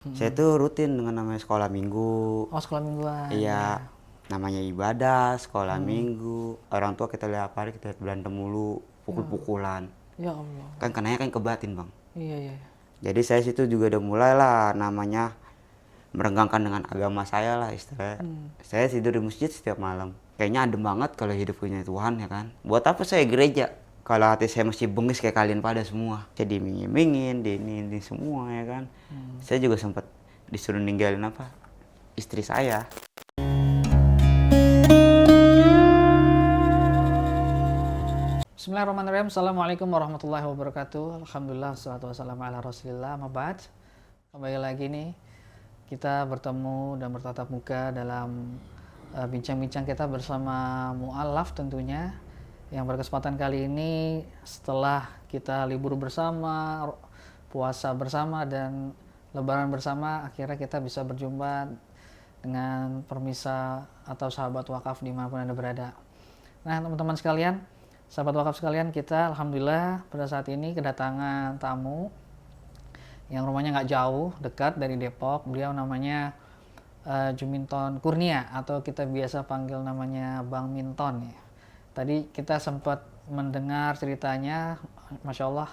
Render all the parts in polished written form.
Saya tuh rutin dengan namanya sekolah minggu. Oh, sekolah mingguan. Iya, namanya ibadah, sekolah Hmm. minggu. Orang tua kita lihat apa hari kita lihat berantem mulu, Ya, pukul-pukulan. ya Allah. Kan kenanya kan ke batin, Bang. Iya, iya. Jadi saya situ juga udah mulai lah namanya merenggangkan dengan agama saya lah istilahnya. Saya tidur di masjid setiap malam. Kayaknya adem banget kalau hidup punya Tuhan ya kan. Buat apa saya gereja? Kalau hati saya masih bengis kayak kalian pada semua. Saya dimingin-mingin, ini semua ya kan. Saya juga sempat disuruh ninggalin apa? Istri saya. Bismillahirrahmanirrahim. Assalamualaikum warahmatullahi wabarakatuh. Alhamdulillah, wassalatu wassalamu ala rasulillah. Mabad. Kembali lagi nih, kita bertemu dan bertatap muka dalam bincang-bincang kita bersama mu'alaf tentunya. Yang berkesempatan kali ini setelah kita libur bersama, puasa bersama, dan lebaran bersama, akhirnya kita bisa berjumpa dengan permisa atau sahabat wakaf dimanapun Anda berada. Nah, teman-teman sekalian, sahabat wakaf sekalian, kita alhamdulillah pada saat ini kedatangan tamu yang rumahnya nggak jauh, dekat dari Depok. Beliau namanya Juminton Kurnia, atau kita biasa panggil namanya Bang Minton ya. Tadi kita sempat mendengar ceritanya, Masya Allah,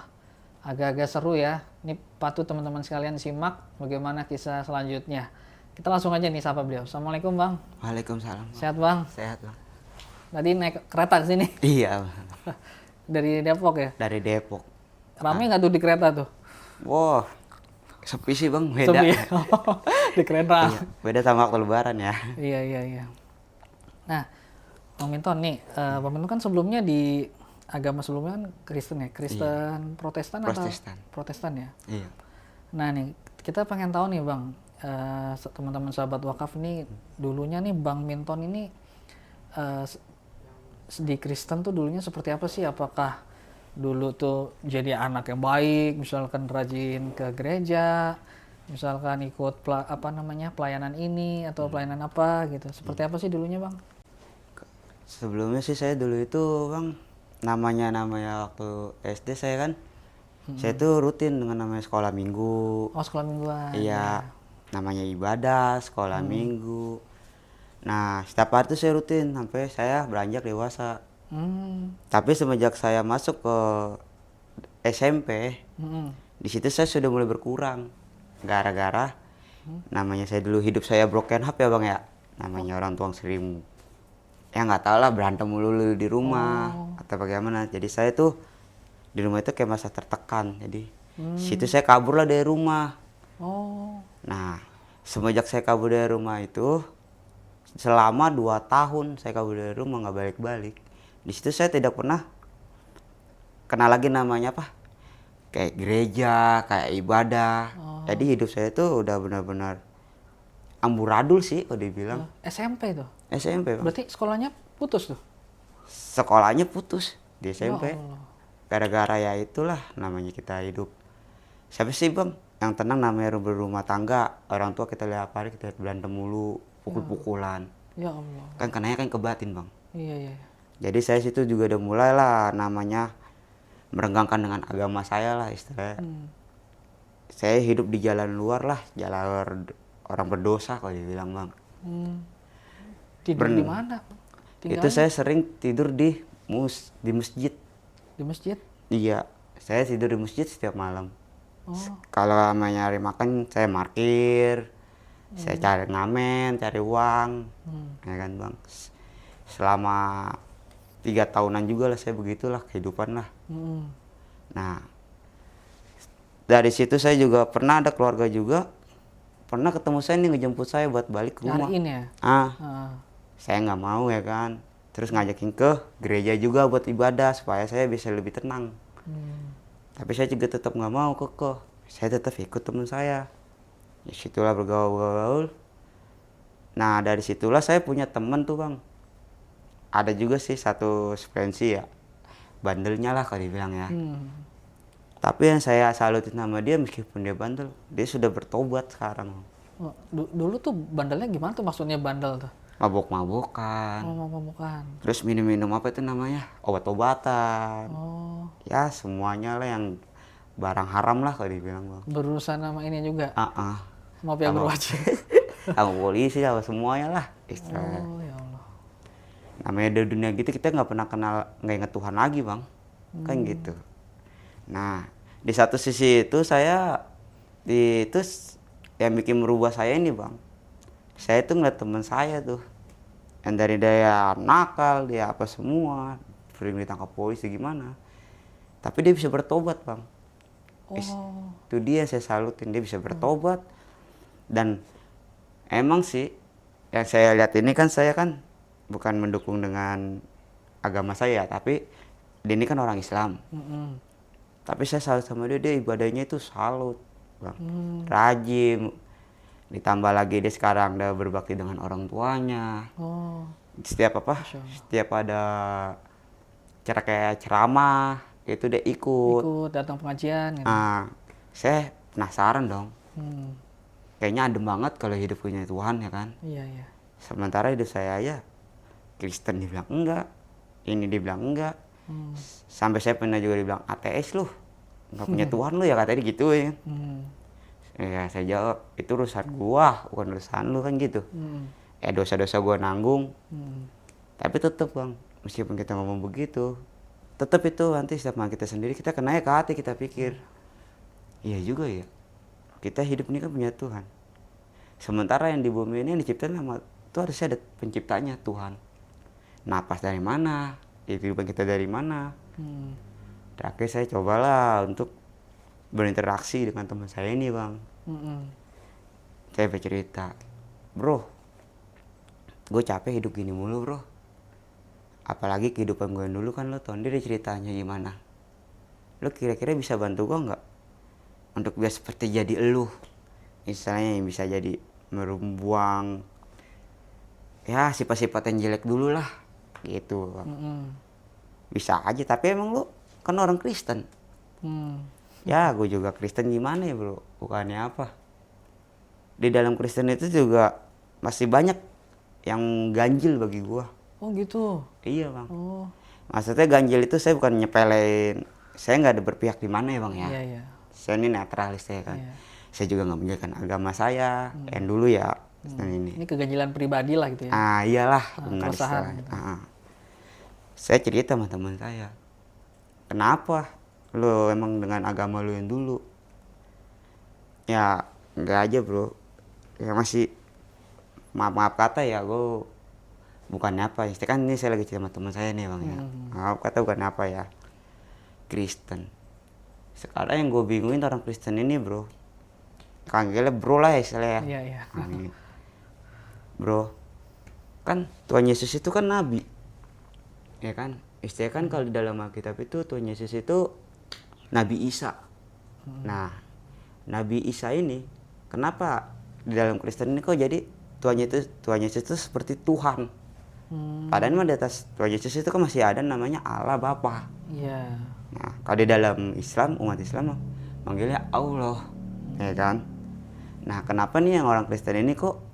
agak-agak seru ya. Ini patut teman-teman sekalian simak bagaimana kisah selanjutnya. Kita langsung aja nih sapa beliau. Assalamualaikum Bang. Waalaikumsalam. Sehat Bang? Sehat, Bang. Tadi naik kereta ke sini. Iya, Bang. Dari Depok ya? Dari Depok. Rame nggak tuh di kereta tuh? Wow, sepi sih Bang, beda. Sepi ya? Di kereta. Iya, beda sama waktu lebaran ya. Iya, iya, iya. Nah, Bang Minton nih, Bang Minton kan sebelumnya di agama sebelumnya kan Kristen ya? Kristen Protestan atau? Protestan. Protestan ya? Iya. Nah nih, kita pengen tahu nih Bang, teman-teman sahabat wakaf nih, dulunya nih Bang Minton ini di Kristen tuh dulunya seperti apa sih? Apakah dulu tuh jadi anak yang baik, misalkan rajin ke gereja, misalkan ikut pelayanan ini atau pelayanan apa gitu? Seperti apa sih dulunya Bang? Sebelumnya sih saya dulu itu Bang, namanya waktu SD saya kan, saya tuh rutin dengan namanya sekolah minggu. Oh, sekolah mingguan. Iya, namanya ibadah, sekolah minggu. Nah, setiap hari tuh saya rutin sampai saya beranjak dewasa. Hmm. Tapi semenjak saya masuk ke SMP, Hmm. di situ saya sudah mulai berkurang. Gara-gara namanya saya dulu hidup saya broken up ya Bang ya. Namanya orang tua sering ya nggak tahu lah berantem mulu di rumah atau bagaimana. Jadi saya tuh di rumah itu kayak masa tertekan. Jadi situ saya kabur lah dari rumah. Oh. Nah, semenjak saya kabur dari rumah itu selama 2 tahun saya kabur dari rumah nggak balik-balik. Di situ saya tidak pernah kenal lagi namanya apa? Kayak gereja, kayak ibadah. Jadi hidup saya tuh udah benar-benar amburadul sih kalau dibilang. SMP tuh? SMP, Bang. Berarti sekolahnya putus tuh? Sekolahnya putus di SMP. Ya Allah. Gara-gara ya itulah namanya kita hidup. Siapa sih Bang yang tenang namanya berumah tangga, orang tua kita lihat apa hari kita lihat berantem mulu, pukul-pukulan. Ya Allah. Kan kenanya kan ke batin Bang. Iya, iya. Jadi saya situ juga udah mulai lah namanya merenggangkan dengan agama saya lah istilahnya. Saya hidup di jalan luar lah, jalan orang berdosa kalau dibilang Bang. Tidur di mana? Itu saya sering tidur di masjid. Di masjid? Iya, saya tidur di masjid setiap malam. Oh. Kalau namanya nyari makan, saya parkir, saya cari ngamen, cari uang, ya kan Bang. Selama 3 tahunan juga lah saya begitulah kehidupan lah. Nah, dari situ saya juga pernah ada keluarga juga, pernah ketemu saya nih ngejemput saya buat balik ke rumah. Nyariin ya? Saya nggak mau ya kan. Terus ngajakin ke gereja juga buat ibadah supaya saya bisa lebih tenang. Tapi saya juga tetap nggak mau kekeh. Saya tetap ikut teman saya. Ya situlah bergaul-gaul. Nah dari situlah saya punya teman tuh Bang. Ada juga sih satu frekuensi ya. Bandelnya lah kalau dibilang ya. Tapi yang saya salutin sama dia meskipun dia bandel, dia sudah bertobat sekarang. Oh, dulu tuh bandelnya gimana tuh maksudnya bandel tuh? Mabok-mabokan. Oh, bukan. Terus minum-minum apa itu namanya? Obat-obatan. Oh, Ya semuanya lah yang barang haram lah kalau dibilang Bang. berurusan sama ini juga. Maaf yang berwajib. sama polisi, sama semuanya lah istilahnya. Oh ya Allah. Namanya di dunia gitu kita nggak pernah kenal, nggak inget Tuhan lagi bang, kan gitu. Nah di satu sisi itu itu yang bikin merubah saya ini bang, saya tuh ngeliat teman saya tuh yang dari dia nakal, dia apa semua, sering ditangkap polisi gimana, tapi dia bisa bertobat bang. Oh. Itu dia yang saya salutin, dia bisa bertobat. Dan emang sih yang saya lihat ini kan, saya kan bukan mendukung dengan agama saya, tapi dia ini kan orang Islam. Tapi saya salut sama dia, dia ibadahnya itu salut bang, rajin. Ditambah lagi dia sekarang udah berbakti dengan orang tuanya. Oh. Setiap setiap ada cara kayak ceramah itu dia ikut. Ikut datang pengajian gitu. Saya penasaran dong. Hmm. Kayaknya adem banget kalau hidup punya Tuhan ya kan. Iya, iya. Sementara hidup saya ya Kristen dibilang enggak, ini dibilang enggak. Sampai saya pernah juga dibilang ateis lu, nggak punya Tuhan lu ya, katanya gitu ya. Ya saya jawab, itu urusan gua, bukan urusan lu kan gitu. Dosa-dosa gua nanggung. Tapi tetap bang, meskipun kita ngomong begitu, tetap itu nanti setiap kita sendiri kita kenanya ke hati, kita pikir, iya juga ya, kita hidup ini kan punya Tuhan. Sementara yang di bumi ini yang diciptakan sama itu harusnya ada penciptanya, Tuhan. Napas dari mana, kehidupan kita dari mana. Terakhir saya cobalah untuk berinteraksi dengan teman saya ini bang. Saya bercerita, bro, gue capek hidup gini mulu bro. Apalagi kehidupan gue dulu kan lo tau sendiri ceritanya gimana. Lo kira-kira bisa bantu gue nggak untuk biar seperti jadi elu, misalnya yang bisa jadi merumbuang ya sifat-sifat yang jelek dulu lah gitu bang. Bisa aja, tapi emang lo kan orang Kristen. Ya gue juga Kristen, gimana ya bro, bukannya apa, di dalam Kristen itu juga masih banyak yang ganjil bagi gue. Oh gitu. Iya bang. Oh. Maksudnya ganjil itu saya bukan nyepelein, saya nggak ada berpihak di mana ya bang ya. Iya, iya. Saya ini netralis ya kan. Iya. Saya juga nggak menjalankan agama saya yang dulu ya. Ini keganjilan pribadi lah gitu ya. Iyalah, keresahan benar istilahnya. gitu. Saya cerita sama teman saya, kenapa lo emang dengan agama lo yang dulu? Ya enggak aja bro, ya masih maaf kata ya, gue bukannya apa ya, kan ini saya lagi cerita sama teman saya nih bang ya. Maaf kata bukan apa ya, Kristen. Sekarang yang gue bingungin orang Kristen ini bro, panggilnya bro lah ya istilahnya. Iya, iya. Bro, kan Tuhan Yesus itu kan nabi, ya kan? Istilahnya kan kalau di dalam Alkitab itu Tuhan Yesus itu Nabi Isa. Nah, Nabi Isa ini kenapa di dalam Kristen ini kok jadi Tuhan Yesus itu seperti Tuhan? Padahal di atas Tuhan Yesus itu kan masih ada namanya Allah Bapa. Iya. Nah, kalau di dalam Islam, umat Islam manggilnya Allah, ya kan? Nah, kenapa nih yang orang Kristen ini kok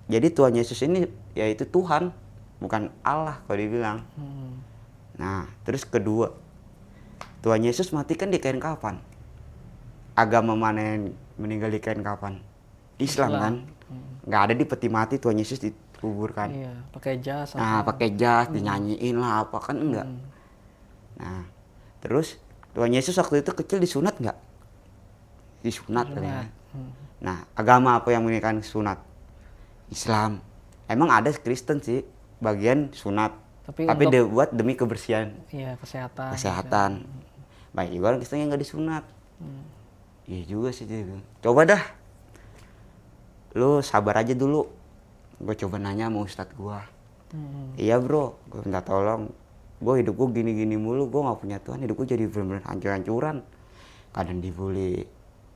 jadi Tuhan Yesus ini yaitu Tuhan, bukan Allah kalau dibilang. Nah, terus kedua, Tuhan Yesus mati kan di kain kafan. Agama mana yang meninggal di kain kafan? Islam kan? Nggak ada di peti mati Tuhan Yesus dikuburkan. Iya, pakai jas. Pakai jas, dinyanyiin lah apa kan, enggak. Nah, terus Tuhan Yesus waktu itu kecil disunat nggak? Disunat kan. Nah, agama apa yang menginginkan sunat? Islam. Emang ada Kristen sih bagian sunat, tapi dia buat demi kebersihan. Iya, kesehatan. Kesehatan. Baik juga orang Kristen yang nggak disunat. Iya juga sih dia. Coba dah, lu sabar aja dulu. Gue coba nanya sama ustadz gue. Iya bro, gue minta tolong. Gue hidup gue gini-gini mulu, gue nggak punya Tuhan. Hidup gue jadi bener-bener hancur-hancuran. Kadang dibully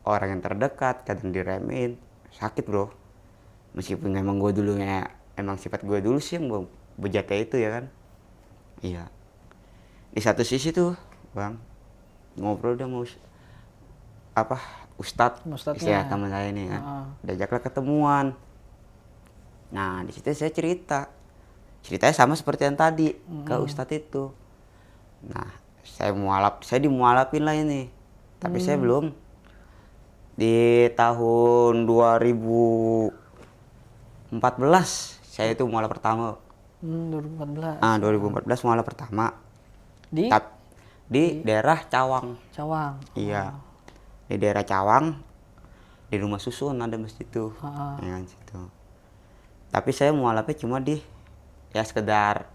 orang yang terdekat, kadang diremehin. Sakit bro. Meskipun emang gue dulunya, emang sifat gue dulu sih yang bejatnya itu ya kan. Iya. Di satu sisi tuh bang, ngobrol udah mau ustadz ya teman saya ini kan. Diajaklah ketemuan. Nah di situ saya ceritanya sama seperti yang tadi ke ustadz itu. Nah saya dimualapin lah ini, tapi saya belum Di tahun 2014 saya itu muala pertama. 2014. 2014 muala pertama. Di Di daerah Cawang. Cawang. Iya. Di daerah Cawang. Di rumah susun ada masjid tuh. Ya kan situ. Tapi saya mualafnya cuma di ya sekedar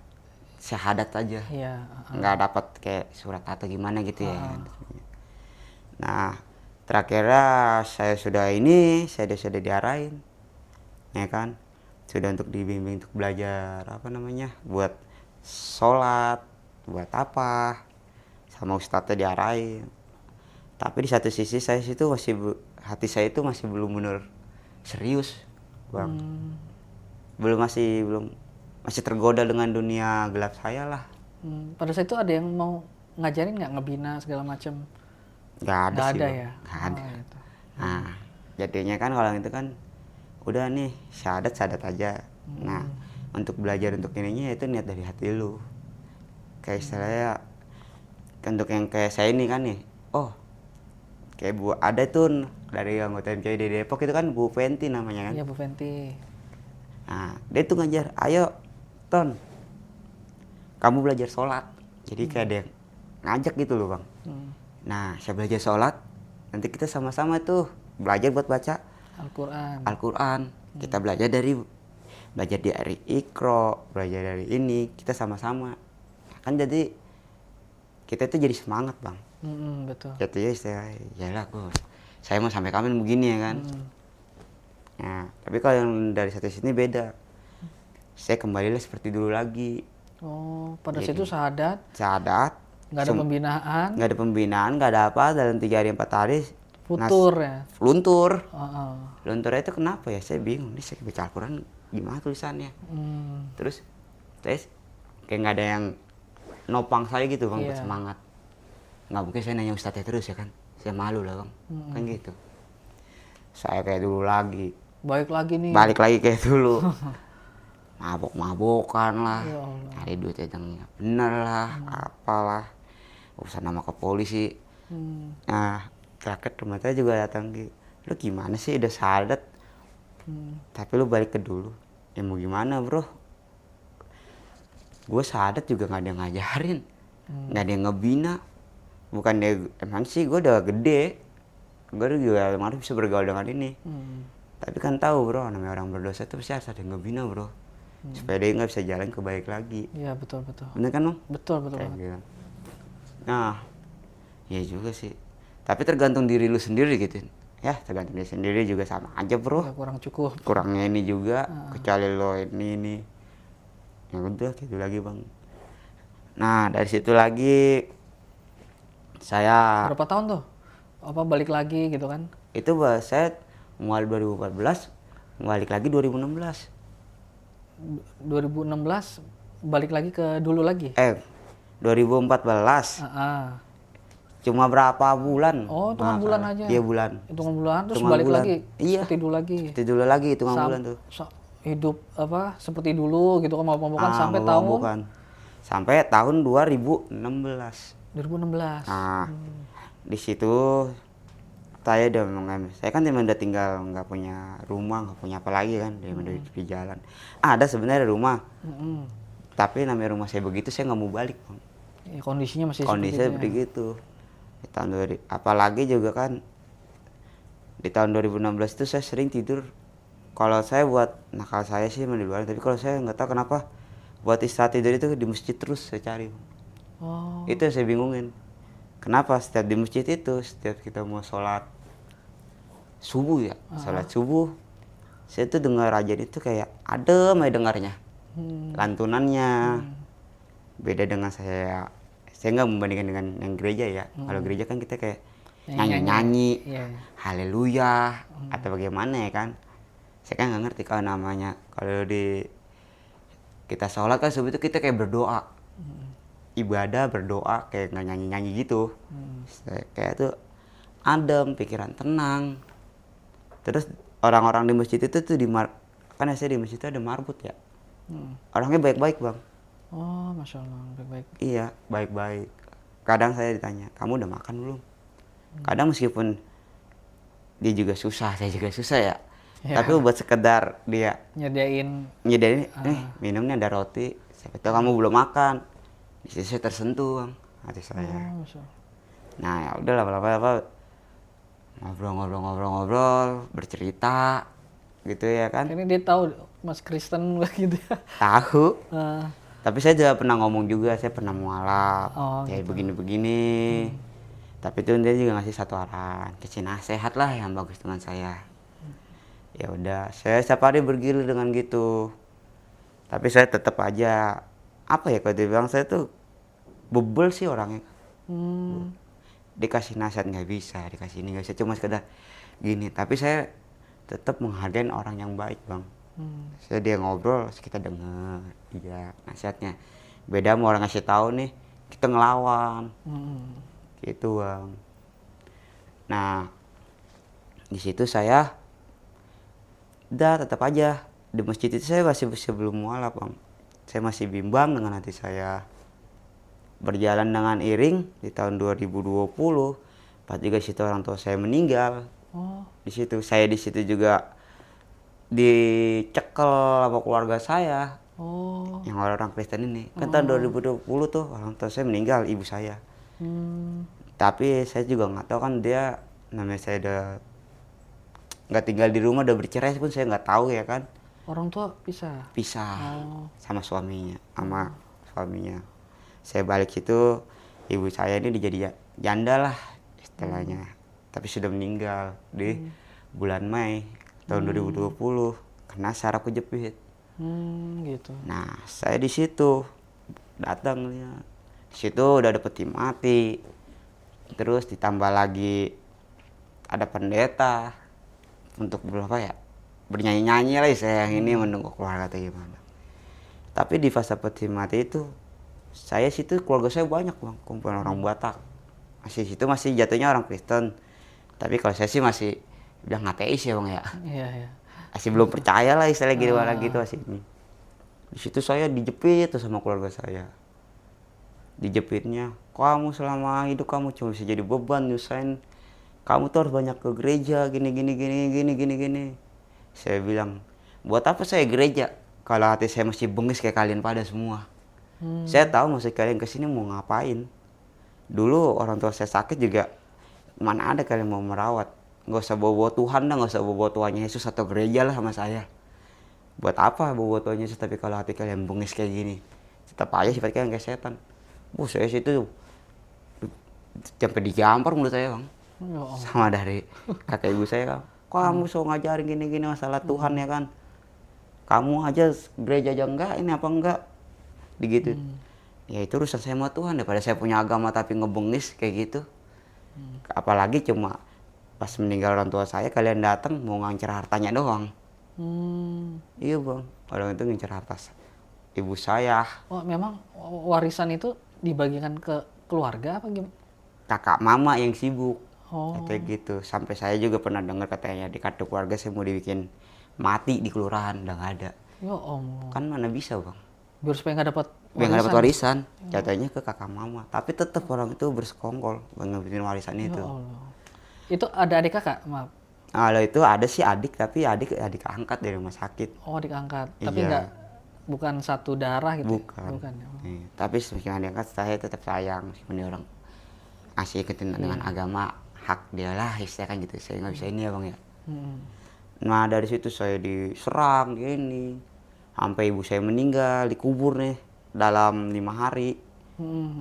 syahadat aja. Iya. Nggak dapat kayak surat atau gimana gitu ya. Nah, terakhirnya saya sudah diarahin. Ya kan? Sudah untuk dibimbing untuk belajar buat sholat, buat apa. Sama ustadznya diarahin. Tapi di satu sisi hati saya itu masih belum benar serius, Bang. Masih tergoda dengan dunia gelap saya lah. Pada saat itu ada yang mau ngajarin nggak, ngebina segala macam? Nggak ada sih, ada Bang. ya? Nggak ada. Gitu. Nah, jadinya kan kalau itu kan udah nih syahadat aja. Nah, untuk belajar untuk ininya itu niat dari hati lu. Kayak istilahnya untuk yang kayak saya ini kan nih, kayak ada tuh dari anggota MCI di Depok itu kan Bu Fenti namanya kan. Iya, Bu Fenti. Nah, dia tuh ngajar, ayo Ton, kamu belajar sholat. Jadi kayak ada yang ngajak gitu loh, Bang. Nah, saya belajar sholat, nanti kita sama-sama tuh belajar buat baca Al-Quran. Kita belajar dari Iqra, belajar dari ini, kita sama-sama. Kan jadi kita tuh jadi semangat, Bang. Betul. Gitu ya istilahnya, yalah saya mau sampai kapan begini ya kan. Nah, tapi kalau yang dari satu sini beda. Saya kembalilah seperti dulu lagi. Pada saat itu syahadat. Nggak ada pembinaan, nggak ada apa. Dalam 3 hari 4 hari luntur. Lunturnya itu kenapa ya? Saya bingung. Ini saya baca Al-Quran gimana tulisannya? Terus kayak nggak ada yang nopang saya gitu, Bang, buat semangat. Nggak mungkin saya nanya ustadznya terus ya kan? Saya malu lah, Bang. Kan gitu. Saya kayak dulu lagi. Balik lagi kayak dulu. Mabok-mabokan lah. Cari duit yang bener lah, apalah. Urusan nama ke polisi. Nah, terakhir teman saya juga datang gitu. Lu gimana sih udah syahadat? Tapi lu balik ke dulu. Ya mau gimana, Bro? Gue syahadat juga nggak ada yang ngajarin. Nggak ada yang ngebina. Bukan dia, emang sih gue udah gede. Gue juga harus bisa bergaul dengan ini. Tapi kan tahu, Bro, namanya orang berdosa itu pasti harus ada yang ngebina, Bro. Supaya dia nggak bisa jalan ke baik lagi. Iya, betul. Bener kan, Bang? Betul. Gitu. Nah, ya juga sih. Tapi tergantung diri lu sendiri gitu. Ya, tergantung diri sendiri juga sama aja, Bro. Ya, kurang cukup. Kurangnya ini juga, kecuali lo ini. Ya udah, gitu lagi, Bang. Nah, dari situ lagi saya... Berapa tahun tuh? Balik lagi gitu kan? Itu saya mulai 2014, balik lagi 2016. 2016 balik lagi ke dulu lagi? 2014. Cuma berapa bulan? Hitungan bulan aja? Iya, bulan. Hitungan bulan, terus balik lagi? Iya. Seperti dulu lagi? Seperti dulu lagi, hitungan bulan tuh. Hidup seperti dulu gitu kan, mabok-mabokan sampai tahun 2016. 2016. Nah, di situ saya kan memang udah tinggal, nggak punya rumah, nggak punya apa lagi kan, di jalan. Ada sebenarnya rumah, tapi namanya rumah saya begitu, saya nggak mau balik, Bang. Ya, kondisinya masih seperti itu. Di tahun apalagi juga kan di tahun 2016 itu saya sering tidur. Kalau saya buat nakal saya sih di luar, tapi kalau saya nggak tahu kenapa buat istirahat tidur itu di masjid terus saya cari. Itu yang saya bingungin. Kenapa setiap di masjid itu, setiap kita mau sholat subuh ya, sholat subuh, saya tuh dengar ajan itu kayak adem aja dengarnya. Lantunannya beda dengan saya nggak membandingkan dengan yang gereja ya. Kalau gereja kan kita kayak nyanyi, haleluya, atau bagaimana ya kan. Saya kan nggak ngerti kalau namanya, kalau kita sholat kan subuh itu kita kayak berdoa. Ibadah, berdoa, kayak nggak nyanyi-nyanyi gitu. Kayak tuh adem, pikiran tenang. Terus orang-orang di masjid itu tuh kan saya di masjid itu ada marbut ya. Orangnya baik-baik, Bang. Masya Allah, baik-baik. Iya, baik-baik. Kadang saya ditanya, kamu udah makan belum? Kadang meskipun dia juga susah, saya juga susah ya. Ya. Tapi buat sekedar dia Nyediain. nyediain, minumnya ada roti, saya tahu kamu belum makan. Di situ saya tersentuh Bang, hati saya. Masya Allah. Nah ya udah lama-lama ngobrol, bercerita gitu ya kan. Ini dia tahu Mas Kristen gitu ya. Tahu. Eh, Tapi saya juga pernah ngomong juga, saya pernah mualaf, Oh, kayak gitu. begini-begini. Tapi itu dia juga ngasih satu arahan, kasih nasihat lah yang bagus dengan saya. Ya udah, saya setiap hari bergilir dengan gitu. Tapi saya tetap aja, apa ya kalau dibilang saya tuh bebel sih orangnya. hmm, Dikasih nasihat nggak bisa, dikasih ini nggak bisa, cuma sekedar gini. Tapi saya tetap menghargai orang yang baik Bang. Saya dia ngobrol, kita denger, iya nasihatnya. Beda sama orang ngasih tahu nih, kita ngelawan, gitu Bang. Nah, di situ saya udah tetap aja di masjid itu saya masih belum mualaf Bang. Saya masih bimbang dengan hati saya. Berjalan dengan iring di tahun 2020, pas juga situ orang tua saya meninggal. Oh, Di situ saya di situ juga dicekel sama keluarga saya oh, yang orang Kristen ini. Kan tahun 2020 tuh orang tua saya meninggal, ibu saya. Tapi saya juga nggak tahu kan dia, namanya saya udah nggak tinggal di rumah, udah bercerai pun saya nggak tahu ya kan. orang tua bisa. Pisah Oh. sama suaminya, saya balik situ, ibu saya ini dijadi janda lah istilahnya, tapi sudah meninggal di bulan Mei tahun 2020 kena saraf kejepit. Gitu. Nah saya di situ datang lihat, di situ udah ada peti mati, terus ditambah lagi ada pendeta untuk berapa ya, bernyanyi-nyanyi lah saya yang ini menunggu keluarga atau gimana. Tapi di fase peti mati itu saya situ keluarga saya banyak Bang, kumpulan orang Batak. Masih situ masih jatuhnya orang Kristen. Tapi kalau saya sih masih udah ateis ya Bang ya. Iya, iya. Masih belum percaya lah istilahnya gimana gitu masih ini. Di situ saya dijepit tuh sama keluarga saya. Dijepitnya, kamu selama hidup kamu cuma bisa jadi beban, nyusahin. Kamu tuh harus banyak ke gereja, gini. Saya bilang, buat apa saya gereja kalau hati saya masih bengis kayak kalian pada semua. Saya tahu maksud kalian kesini mau ngapain. Dulu orang tua saya sakit juga, mana ada kalian mau merawat. Nggak usah bawa-bawa Tuhan dah, nggak usah bawa-bawa Tuhan Yesus atau gereja lah sama saya. Buat apa bawa Tuhan Yesus tapi kalau hati kalian bengis kayak gini. Tetap aja sifat kalian kayak setan. Saya situ sampai digampar menurut saya Bang. Ya Allah. Sama dari kakak ibu saya kan. Kamu so ngajarin gini-gini masalah Tuhan ya kan. Kamu aja gereja aja enggak, ini apa enggak. Begitu. Ya itu urusan saya sama Tuhan, daripada saya punya agama tapi ngebengis kayak gitu. Apalagi cuma pas meninggal orang tua saya kalian datang mau ngancer hartanya doang. Iya Bang, orang itu ngincer harta ibu saya. Oh, memang warisan itu dibagikan ke keluarga apa gimana? Kakak mama yang sibuk. Oh. Kayak gitu. Sampai saya juga pernah dengar katanya di kartu keluarga saya mau dibikin mati di kelurahan, udah nggak ada. Ya Allah. Kan mana bisa Bang. Biar supaya nggak dapat Biar nggak dapat warisan, jatuhnya ke kakak mama. Tapi tetap orang itu bersekongkol buat ngebikin warisan Ya itu. Allah. Itu ada adik kakak, maaf. Kalau itu ada sih adik, tapi adik angkat dari rumah sakit. Oh, adik angkat. Tapi Iya. nggak, bukan satu darah gitu. Bukan. Bukan. Ya. Nih, tapi meskipun diangkat saya tetap sayang meskipun dia orang asih ikutin dengan agama, hak dia lah istilahnya kan gitu. Saya nggak bisa ini ya Bang ya. Nah dari situ saya diserang gini, sampai ibu saya meninggal dikubur nih dalam 5 hari.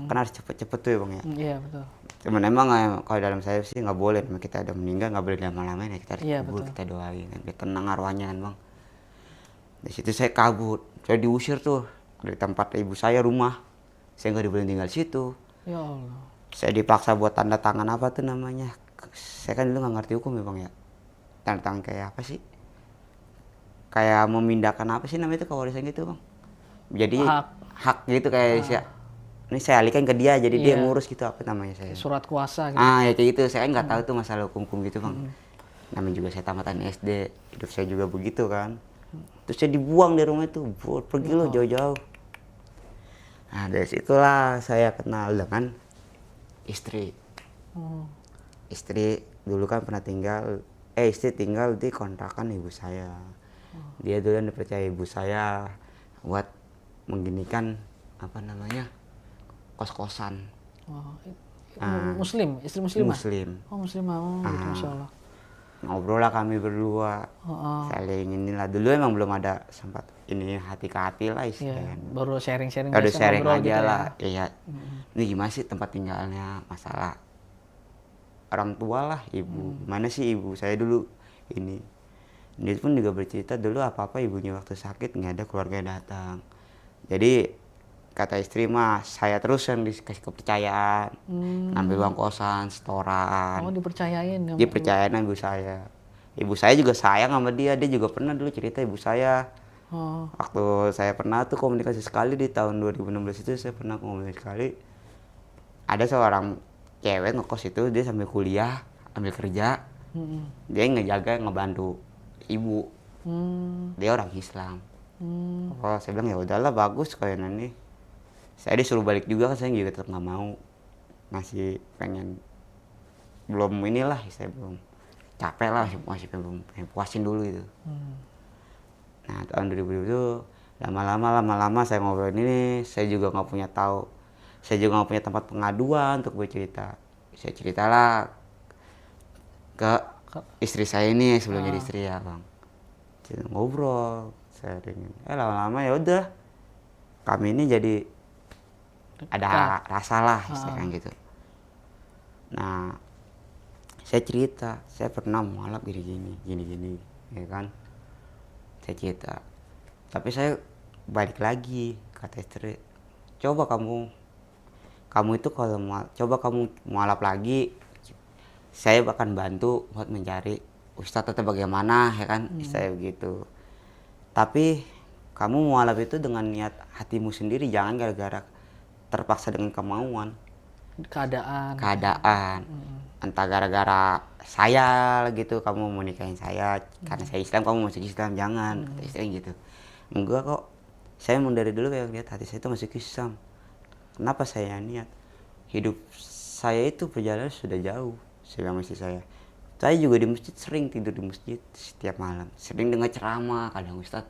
Kan harus cepet-cepet tuh ya Bang ya. Iya, betul. Cuman emang kalau dalam saya sih nggak boleh, kita udah meninggal nggak boleh lama-lama ya, kita harus Iya, kubur, betul. kita doain kan biar tenang arwahnya kan Bang. Di situ saya kabur, saya diusir tuh dari tempat ibu saya rumah, saya nggak dibolehin tinggal situ. Ya Allah. Saya dipaksa buat tanda tangan apa tuh namanya, saya kan dulu nggak ngerti hukum ya Bang ya, tanda tangan kayak apa sih, kayak memindahkan apa sih namanya itu kalau warisan gitu Bang, jadi hak gitu kayak ini saya alihkan ke dia jadi dia Iya. ngurus gitu, apa namanya saya. Surat kuasa gitu. Ya kayak gitu, saya nggak tahu tuh masalah hukum gitu Bang. Namanya juga saya tamatan SD, hidup saya juga begitu kan. Terus saya dibuang dari rumah itu, pergi lo jauh-jauh. Nah dari situlah saya kenal dengan istri. Istri dulu kan pernah tinggal istri tinggal di kontrakan ibu saya. Dia dulu yang dipercaya ibu saya buat mengginikan apa namanya kos-kosan. Oh, Ah, Muslim, istri muslimah? Muslim. Oh, muslimah. Oh, gitu, Masya Allah. Ngobrol lah kami berdua, Oh, saling inilah. Dulu emang belum ada sempat ini hati ke hati lah iya, istilahnya. baru sharing-sharing Ya udah biasa sharing ngobrol aja gitu ya. lah. Iya. Ini gimana sih tempat tinggalnya, masalah orang tua lah, ibu. Gimana sih ibu saya dulu ini. Dia pun juga bercerita dulu apa-apa ibunya waktu sakit nggak ada keluarga yang datang. Jadi kata istri mah saya terus yang dikasih kepercayaan, ngambil uang kosan, Oh, setoran, dipercayain sama dia ibu. percayain sama ibu saya juga sayang sama dia juga pernah dulu cerita ibu saya Oh, waktu saya pernah tuh komunikasi sekali di tahun 2016 itu saya pernah komunikasi sekali ada seorang cewek ngekos itu dia sambil kuliah ambil kerja mm-mm. dia ngejaga ngebantu ibu Hmm, dia orang Islam. hmm. Oh saya bilang ya udahlah bagus kayak nanti saya disuruh balik juga kan saya juga tetap nggak mau masih pengen belum inilah saya belum capek lah masih belum pengen puasin dulu itu. Nah tahun 2000 itu lama-lama saya ngobrol ini saya juga nggak punya tahu saya juga nggak punya tempat pengaduan untuk bercerita saya ceritalah ke istri saya ini sebelum jadi istri ya bang. Jadi ngobrol sering lama-lama ya udah kami ini jadi ada rasa lah istilahnya gitu. Nah saya cerita saya pernah mualaf gini ya kan saya cerita tapi saya balik lagi kata istri coba kamu itu kalau coba kamu mualaf lagi saya akan bantu buat mencari ustadz atau bagaimana ya kan saya begitu tapi kamu mualaf itu dengan niat hatimu sendiri jangan gara-gara terpaksa dengan kemauan Keadaan. entah gara-gara saya gitu kamu mau nikahin saya karena saya Islam kamu masuk Islam jangan kata istri gitu enggak kok saya mau dari dulu kayak lihat hati saya itu masuk Islam kenapa saya niat hidup saya itu perjalanan sudah jauh saya bilang istri saya juga di masjid sering tidur di masjid setiap malam sering dengar ceramah kadang Ustadz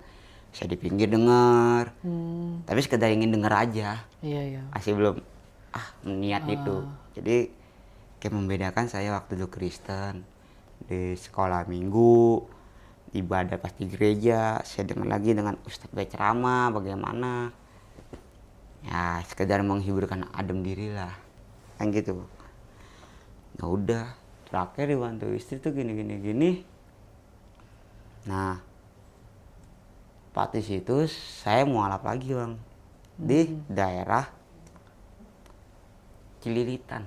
saya di pinggir dengar tapi sekedar ingin dengar aja Iya. masih belum niat itu jadi kayak membedakan saya waktu dulu Kristen di sekolah minggu ibadah pas di gereja saya dengar lagi dengan ustadz berceramah bagaimana ya sekedar menghiburkan adem diri lah kan gitu. Nah udah terakhir dibantu istri tuh gini nah pas di situ saya mualaf lagi bang di daerah Cililitan.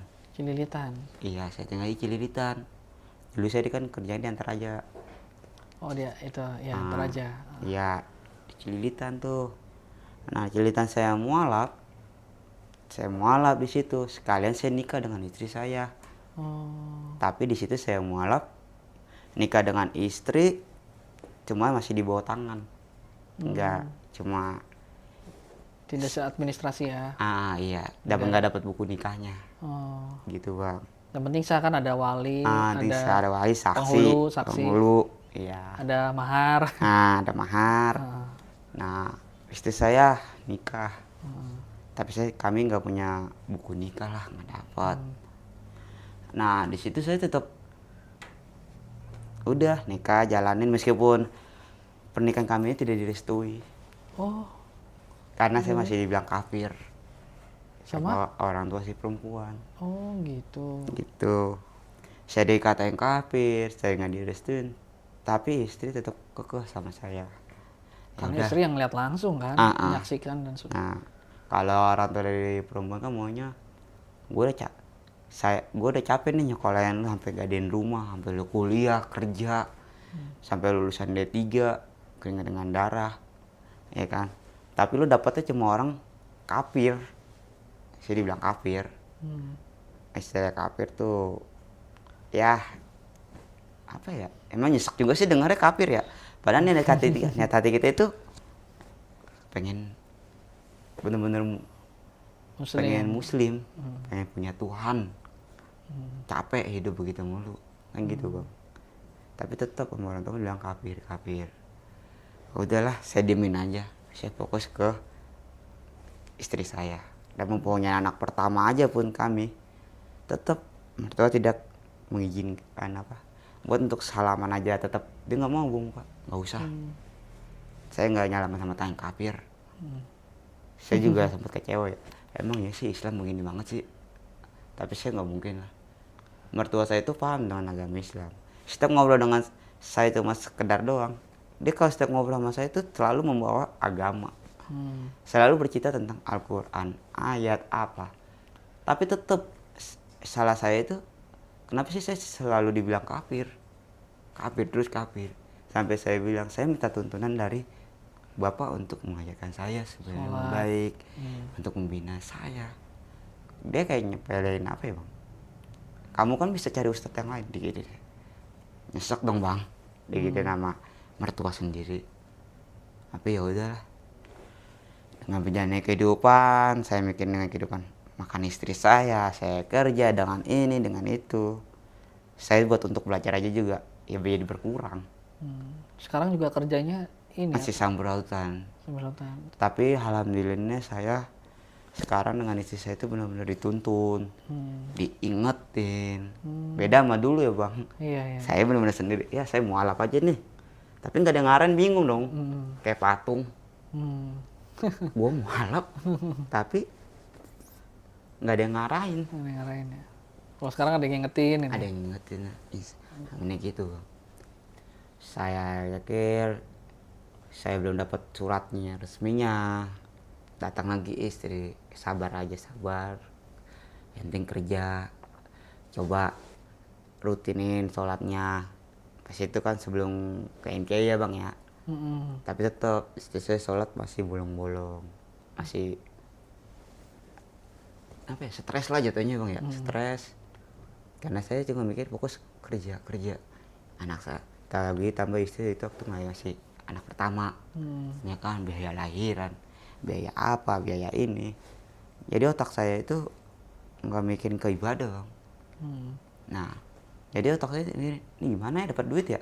Iya, saya tinggal di Cililitan. Dulu saya kan kerja di Antaraja. Oh, dia itu ya Antaraja. Iya, di Cililitan tuh. Nah, Cililitan saya mualaf di situ. Sekalian saya nikah dengan istri saya. Oh. Tapi di situ saya mualaf nikah dengan istri, cuma masih di bawah tangan. Enggak, cuma Tidak seadministrasi ya. iya, nggak dapat buku nikahnya. Oh. Gitu bang. Yang penting saya kan ada wali, ada wali saksi, penghulu, iya. ada mahar. Ada mahar. Nah, istri saya nikah. Tapi kami nggak punya buku nikah lah, nggak dapat. Nah, di situ saya tetap udah nikah jalanin meskipun pernikahan kami tidak direstui. Oh. Karena saya masih dibilang kafir Sama orang tua si perempuan. Oh, gitu. Gitu. Saya dikatain kafir, saya nggak direstuin. Tapi istri tetap kekeh sama saya. Karena istri yang ngeliat langsung kan, menyaksikan dan sudah. Nah, kalau orang tua dari perempuan kan maunya gue udah capek nih nyekolahin lu sampai gadein rumah, sampai lu kuliah, kerja, sampai lulusan D3, keringat dengan darah, ya kan. Tapi lu dapetnya cuma orang kafir. Saya dibilang kafir. Istilah kafir tuh ya apa ya? Emang nyesek juga sih dengarnya kafir ya. Padahal niat hati kita itu pengen bener-bener pengen muslim, pengen punya Tuhan. Capek hidup begitu mulu. Kan gitu, Bang. Tapi tetap orang tua bilang kafir. Udahlah, saya diemin aja. Saya fokus ke istri saya. Dan mempunyai anak pertama aja pun kami tetap mertua tidak mengizinkan buat untuk salaman aja, tetap dia nggak mau, Bung, Pak, nggak usah. Saya nggak nyalaman sama tangan kafir. Saya juga sempat kecewa ya, emang ya sih Islam begini banget sih, tapi saya nggak mungkin lah. Mertua saya itu paham dengan agama Islam. Setiap ngobrol dengan saya itu mas sekedar doang, dia kalau setiap ngobrol sama saya itu selalu membawa agama, selalu bercerita tentang Al-Quran, ayat apa. Tapi tetap salah saya itu, kenapa sih saya selalu dibilang kafir sampai saya bilang saya minta tuntunan dari Bapak untuk mengajarkan saya sebagai yang baik, untuk membina saya. Dia kayak nyepelein apa ya, Bang, kamu kan bisa cari ustadz yang lain, gitu deh. Nyesek dong, Bang, gitu nama mertua sendiri. Tapi ya udahlah, dengan berjalannya kehidupan, saya mikir dengan kehidupan makan istri saya kerja dengan ini dengan itu, saya buat untuk belajar aja juga ya jadi berkurang. Sekarang juga kerjanya ini masih sambrautan. Tapi alhamdulillahnya saya sekarang dengan istri saya itu benar-benar dituntun, diingetin. Beda sama dulu ya, Bang. Iya. Saya benar-benar sendiri, ya saya mualaf aja nih, tapi nggak ada ngarahin, bingung dong. Kayak patung. Gua mualaf tapi nggak ada yang ngarahin. Ya. Kalau sekarang ada yang ngingetin. Ada yang ngingetin. Ini gitu. Saya yakin saya belum dapat suratnya resminya. Datang lagi istri, sabar aja, sabar. Yang penting kerja. Coba rutinin sholatnya. Pas itu kan sebelum ke MCI ya, Bang ya. Tapi tetap istri saya sholat masih bolong-bolong. Masih apa ya, stres lah jatuhnya, Bang ya. Stres karena saya cuma mikir fokus kerja anak saya, tambah istri itu waktu masih anak pertama. Ya kan, biaya lahiran, biaya apa, biaya ini, jadi otak saya itu nggak mikirin ke ibadah, Bang. Nah jadi otak saya ini gimana ya dapat duit ya,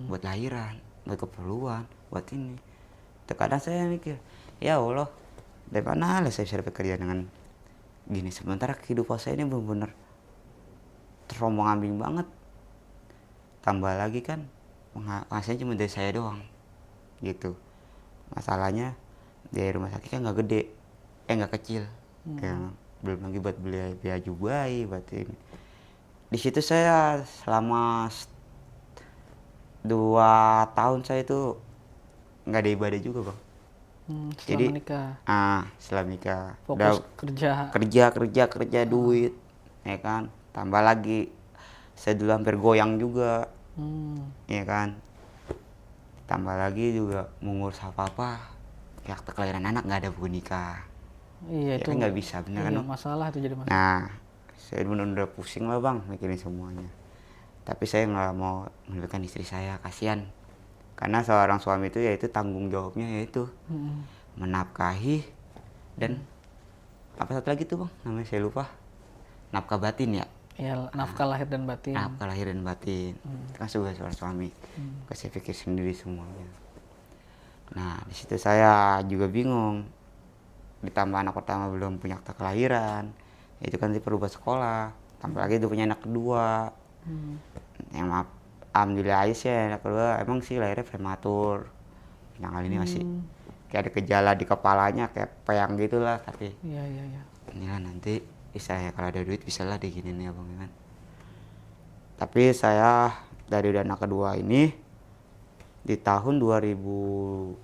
buat lahiran, buat keperluan, buat ini. Terkadang saya mikir, ya Allah, dari mana lah saya bisa dapat kerja dengan gini, sementara kehidupan saya ini benar-benar terombang-ambing banget. Tambah lagi kan penghasilannya cuma dari saya doang gitu. Masalahnya dari rumah sakit kan nggak gede, nggak kecil, kayak belum lagi buat beli baju bayi, buat ini. Di situ saya selama 2 tahun saya itu nggak ada ibadah juga, Bang. Setelah menikah. Setelah nikah. Fokus kerja duit, ya kan. Tambah lagi saya dulu hampir goyang juga, ya kan. Tambah lagi juga mengurus apa-apa, ya akte kelahiran anak nggak ada buku nikah. Iya, ya itu kan nggak bisa, bener kan? Masalah itu jadi masalah. Nah, saya benar-benar pusing lah, Bang, mikirin semuanya. Tapi saya nggak mau menyebabkan istri saya, kasihan. Karena seorang suami itu yaitu tanggung jawabnya yaitu menafkahi dan apa satu lagi tuh, Bang, namanya saya lupa, nafkah batin ya. Ya, nafkah lahir dan batin. Nafkah lahir dan batin. Itu kan sebagai seorang suami. Saya pikir sendiri semuanya. Nah, di situ saya juga bingung. Ditambah anak pertama belum punya akta kelahiran, itu kan perlu buat sekolah. Tambah lagi udah punya anak kedua. Yang alhamdulillah aja sih anak kedua emang sih lahirnya prematur. Nah, kali ini masih kayak ada gejala di kepalanya kayak peyang gitulah, tapi Iya. inilah nanti saya kalau ada duit bisa lah diginin ya, Bang, kan. Tapi saya dari anak kedua ini di tahun 2000,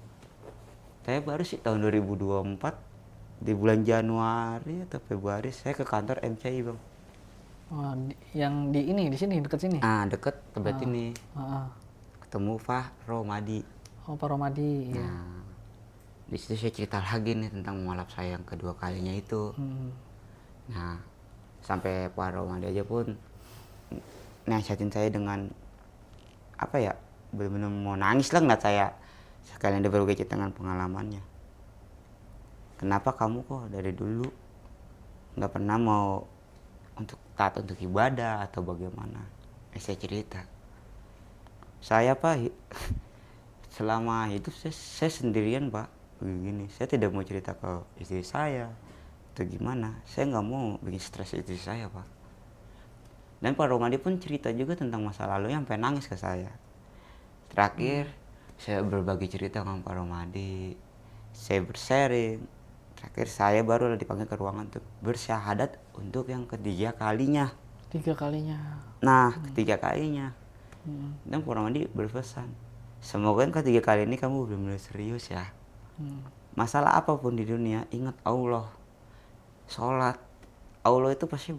saya baru sih tahun 2024 di bulan Januari atau Februari saya ke kantor MCI, Bang. Yang di sini dekat sini. Deket tempat ini. Ketemu Pak Romadi. Pak Romadi. Ya. Nah, di situ saya cerita lagi nih tentang mualaf saya yang kedua kalinya itu. Nah, sampai Pak Romadi aja pun nasihatin saya dengan apa ya, benar-benar mau nangis lah ngeliat saya. Sekalian dia bercerita dengan pengalamannya. Kenapa kamu kok dari dulu nggak pernah mau untuk taat untuk ibadah atau bagaimana? Saya cerita. Saya Pak, selama hidup saya sendirian Pak, begini. Saya tidak mau cerita ke istri saya atau gimana. Saya nggak mau bikin stres istri saya Pak. Dan Pak Romadi pun cerita juga tentang masa lalu yang sampai nangis ke saya. Terakhir saya berbagi cerita dengan Pak Romadi, saya bersharing. Terakhir saya baru dipanggil ke ruangan untuk bersyahadat untuk yang ketiga kalinya. 3 kalinya. Nah, ketiga kalinya. Dan Pak Romadi berpesan, semoga yang ketiga kali ini kamu benar-benar serius ya. Masalah apapun di dunia, ingat Allah. Sholat, Allah itu pasti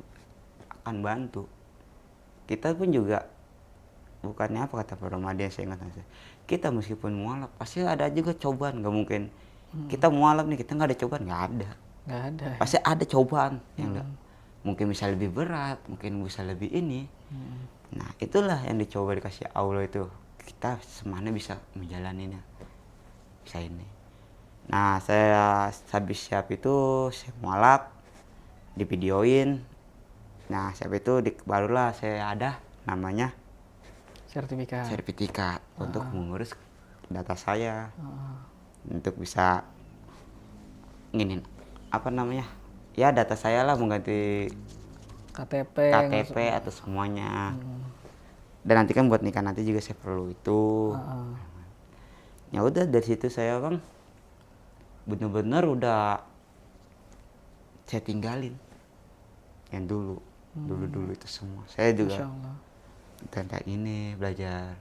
akan bantu. Kita pun juga, bukannya apa kata Pak Romadi yang saya ingat, kita meskipun mualaf pasti ada juga cobaan. Nggak mungkin kita mualaf nih kita nggak ada cobaan, nggak ada. Nggak ada. Pasti ada cobaan yang mungkin bisa lebih berat, mungkin bisa lebih ini. Nah itulah yang dicoba dikasih Allah itu, kita semana bisa menjalaninya, bisa ini. Nah saya habis siap itu saya mualaf, divideoin. Nah siap itu barulah saya ada namanya sertifikat untuk mengurus data saya, untuk bisa nginin apa namanya ya, data saya lah, mengganti KTP atau semuanya. Dan nanti kan buat nikah nanti juga saya perlu itu. Ya udah dari situ saya Bang bener-bener udah saya tinggalin yang dulu itu semua. Saya juga tentang ini belajar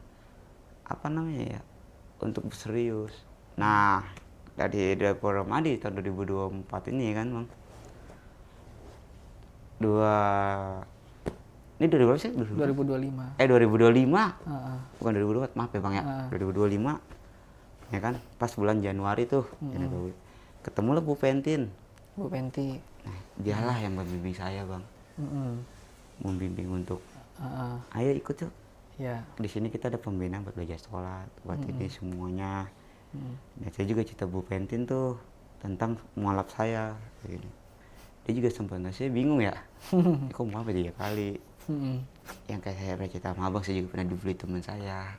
apa namanya ya, untuk serius. Nah dari Pak Romadi tahun 2024 ini kan Bang, ini 2025. 2025. Bukan 2024, maaf ya Bang ya. 2025 ya kan, pas bulan Januari tuh ketemulah Bu Pentin. Nah, dialah yang membimbing saya Bang. Membimbing untuk ayo ikut yuk. Ya. Di sini kita ada pembinaan buat belajar sholat, buat ini semuanya. Dan saya juga cerita Bu Pentin tuh tentang mualaf saya. Dia juga sempat saya bingung ya. Kok mualaf 3 kali. Yang kayak saya pernah cerita sama Abang, saya juga pernah dibully teman saya.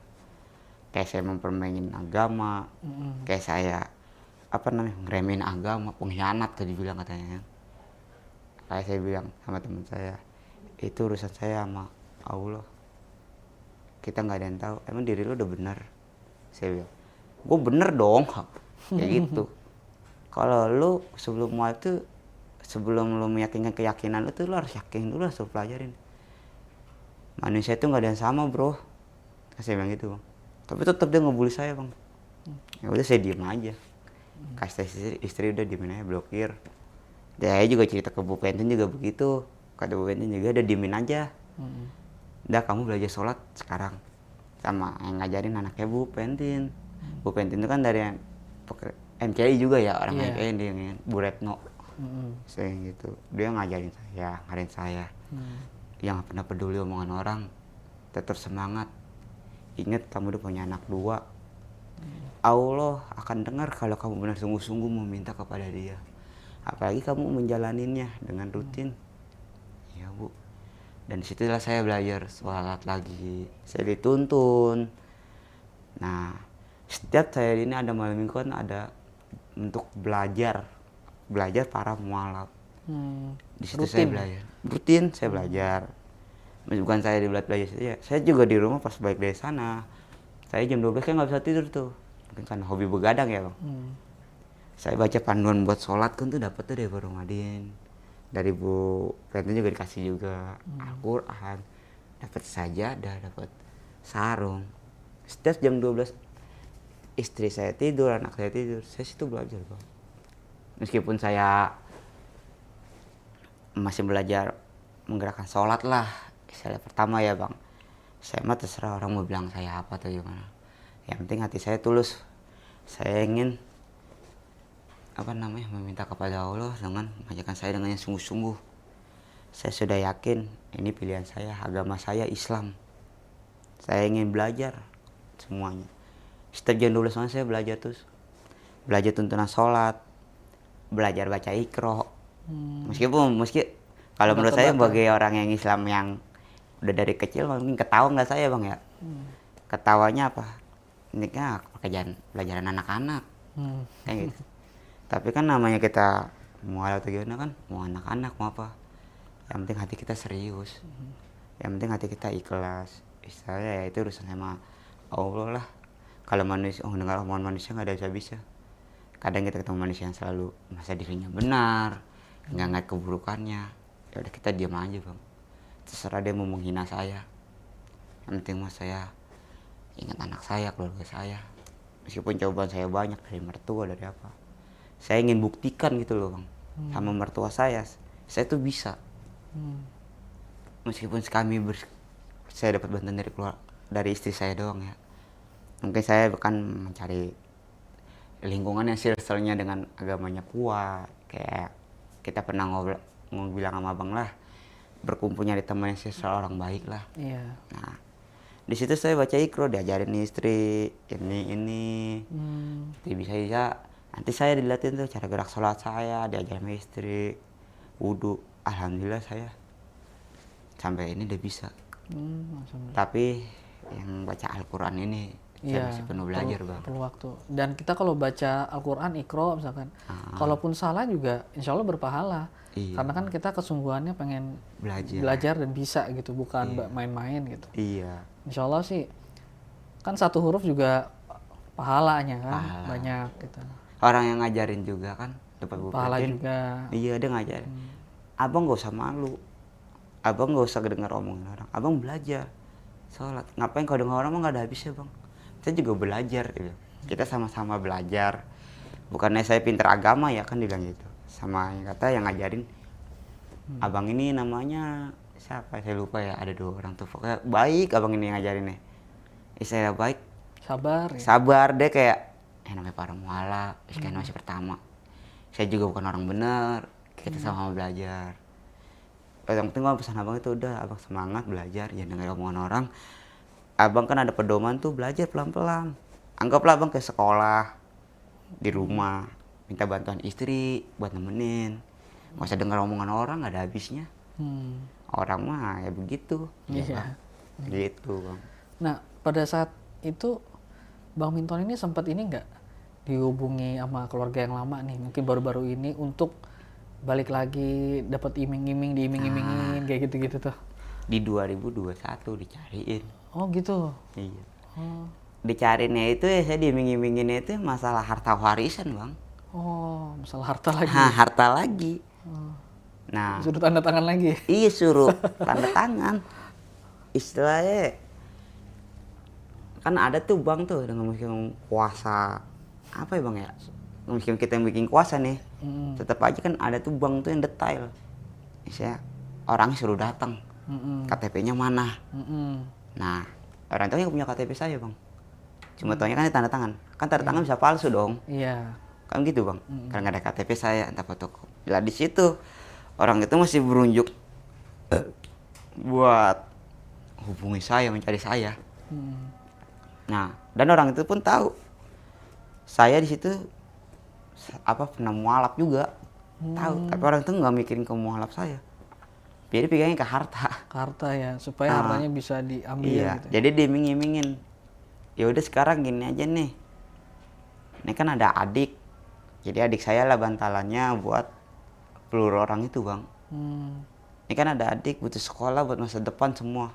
Kayak saya mempermainin agama. Kayak saya ngeremehin agama, pengkhianat tadi bilang katanya. Kayak saya bilang sama teman saya, itu urusan saya sama Allah. Kita nggak ada yang tahu. Emang diri lu udah benar? Saya bilang, gue bener dong. Kayak gitu. Kalau lu sebelum mau itu, sebelum lu meyakinkan keyakinan lu tuh lu harus yakin dulu, harus pelajarin. Manusia itu nggak ada yang sama bro. Saya bilang gitu Bang. Tapi tetap dia ngebully saya Bang. Ya udah saya diem aja. Kasih istri udah diemin aja, blokir. Dia juga cerita ke Bu Pentin juga begitu. Kata Bu Pentin juga udah diemin aja. Udah kamu belajar sholat sekarang. Sama yang ngajarin anaknya Bu Pentin. Bu Pentin itu kan dari MCI juga ya, orang MCI dia Bu Retno. Saya gitu. Dia ngajarin saya. Yang gak pernah peduli omongan orang, tetap semangat. Ingat kamu udah punya anak 2. Allah akan dengar kalau kamu benar sungguh-sungguh meminta kepada Dia. Apalagi kamu menjalaninya dengan rutin. Ya Bu. Dan disitulah saya belajar sholat lagi. Saya dituntun. Nah, setiap saya ini ada malam minggu kan ada untuk belajar para mualaf. Di situ saya belajar. Rutin saya belajar. Bukan saya belajar saja. Saya juga di rumah pas balik dari sana. Saya jam 12 kan nggak bisa tidur tuh. Mungkin karena hobi begadang ya Bang. Saya baca panduan buat sholat kan tuh dapat tuh dari Pak Romadin. Dari Bu Pentin juga dikasih juga Al-Quran. Dapat sajadah, dapat sarung. Setiap jam 12 istri saya tidur, anak saya tidur, saya situ belajar Bang. Meskipun saya masih belajar menggerakkan sholat lah, istilah pertama ya Bang. Saya mah terserah orang mau bilang saya apa atau gimana. Yang penting hati saya tulus. Saya ingin meminta kepada Allah dengan mengajarkan saya dengan yang sungguh-sungguh. Saya sudah yakin ini pilihan saya, agama saya Islam. Saya ingin belajar semuanya. Setiap jam 12 malam saya belajar terus. Belajar tuntunan sholat, belajar baca Iqra. Meski kalau menurut saya sebagai orang yang Islam yang udah dari kecil mungkin ketahuan nggak saya Bang ya. ketawanya apa? Ini kan pekerjaan pelajaran anak-anak kayak gitu. Tapi kan namanya kita mau atau gimana kan, mau anak-anak mau apa, yang penting hati kita serius, yang penting hati kita ikhlas. Istilahnya ya itu urusan sama Allah lah. Kalau manusia dengar omongan manusia nggak ada bisa. Kadang kita ketemu manusia yang selalu merasa dirinya benar, nggak ngeliat keburukannya, ya udah kita diam aja bang. Terserah dia mau menghina saya, yang penting mas saya ingat anak saya, keluarga saya. Meskipun cobaan saya banyak dari mertua, dari apa, saya ingin buktikan gitu loh bang, sama mertua saya tuh bisa. Meskipun saya dapat bantuan dari istri saya doang ya, mungkin saya bahkan mencari lingkungan yang circle-nya dengan agamanya kuat. Kayak kita pernah bilang sama abang lah, berkumpulnya di teman yang circle orang baik lah. Nah di situ saya baca Iqra, diajarin istri ini bisa nanti saya dilatih tuh cara gerak sholat saya, diajarin istri wudhu. Alhamdulillah saya sampai ini udah bisa. Tapi yang baca Al-Quran ini saya masih penuh belajar bang. Perlu waktu. Dan kita kalau baca Al-Quran Iqra misalkan, kalaupun salah juga insya Allah berpahala. Karena kan kita kesungguhannya pengen belajar dan bisa gitu, bukan main-main gitu. Insya Allah sih kan satu huruf juga pahalanya kan banyak gitu. Orang yang ngajarin juga kan dapat pahala juga. Iya dia ngajarin. Abang gak usah malu, abang gak usah dengar omongan orang, abang belajar sholat. Ngapain kalau dengar orang mah gak ada habisnya bang. Saya juga belajar gitu. Kita sama-sama belajar. Bukannya saya pinter agama ya kan dibilang gitu. Sama yang kata yang ngajarin abang ini namanya siapa saya lupa ya, ada 2 orang tuh pokoknya baik. Abang ini yang ngajarin nih saya baik, sabar dia kayak namanya para muala kan masih pertama, saya juga bukan orang bener, kita sama-sama belajar. Yang penting pesan abang itu udah abang semangat belajar, jangan dengar omongan orang. Abang kan ada pedoman tuh belajar pelan-pelan. Anggaplah abang ke sekolah di rumah, minta bantuan istri buat nemenin, nggak usah dengar omongan orang, nggak ada habisnya. Orang mah ya begitu. Gitu bang. Nah pada saat itu Bang Minton ini sempat ini nggak dihubungi sama keluarga yang lama nih, mungkin baru-baru ini untuk balik lagi, dapat iming-iming, diiming-imingin kayak gitu-gitu tuh? Di 2021 dicariin. Oh gitu. Iya. Dicariinnya itu ya saya diiming-iminginnya itu masalah harta warisan bang. Oh masalah harta lagi. Harta lagi. Nah suruh tanda tangan lagi. Iya suruh tanda tangan. Istilahnya kan ada tuh bang tuh dengan mungkin kuasa apa ya bang ya, mungkin kita yang bikin kuasa nih, tetap aja kan ada tuh bang tuh yang detail. Misalnya orang suruh datang, KTP-nya mana. Nah orang itu yang punya KTP saya bang, cuma taunya kan tanda tangan, kan tanda tangan bisa palsu dong. Kan gitu bang, karena nggak ada KTP saya entah fotokopi. Lah di situ orang itu masih berunjuk buat hubungi saya, mencari saya. Nah, dan orang itu pun tahu saya di situ pernah mualaf juga, tahu. Tapi orang itu nggak mikirin ke mualaf saya, jadi pegangnya ke harta. Harta ya, supaya hartanya bisa diambil. Iya, gitu. Jadi diiming-imingin. Ya udah sekarang gini aja nih. Ini kan ada adik, jadi adik saya lah bantalannya buat peluru orang itu bang. Ini kan ada adik butuh sekolah buat masa depan semua.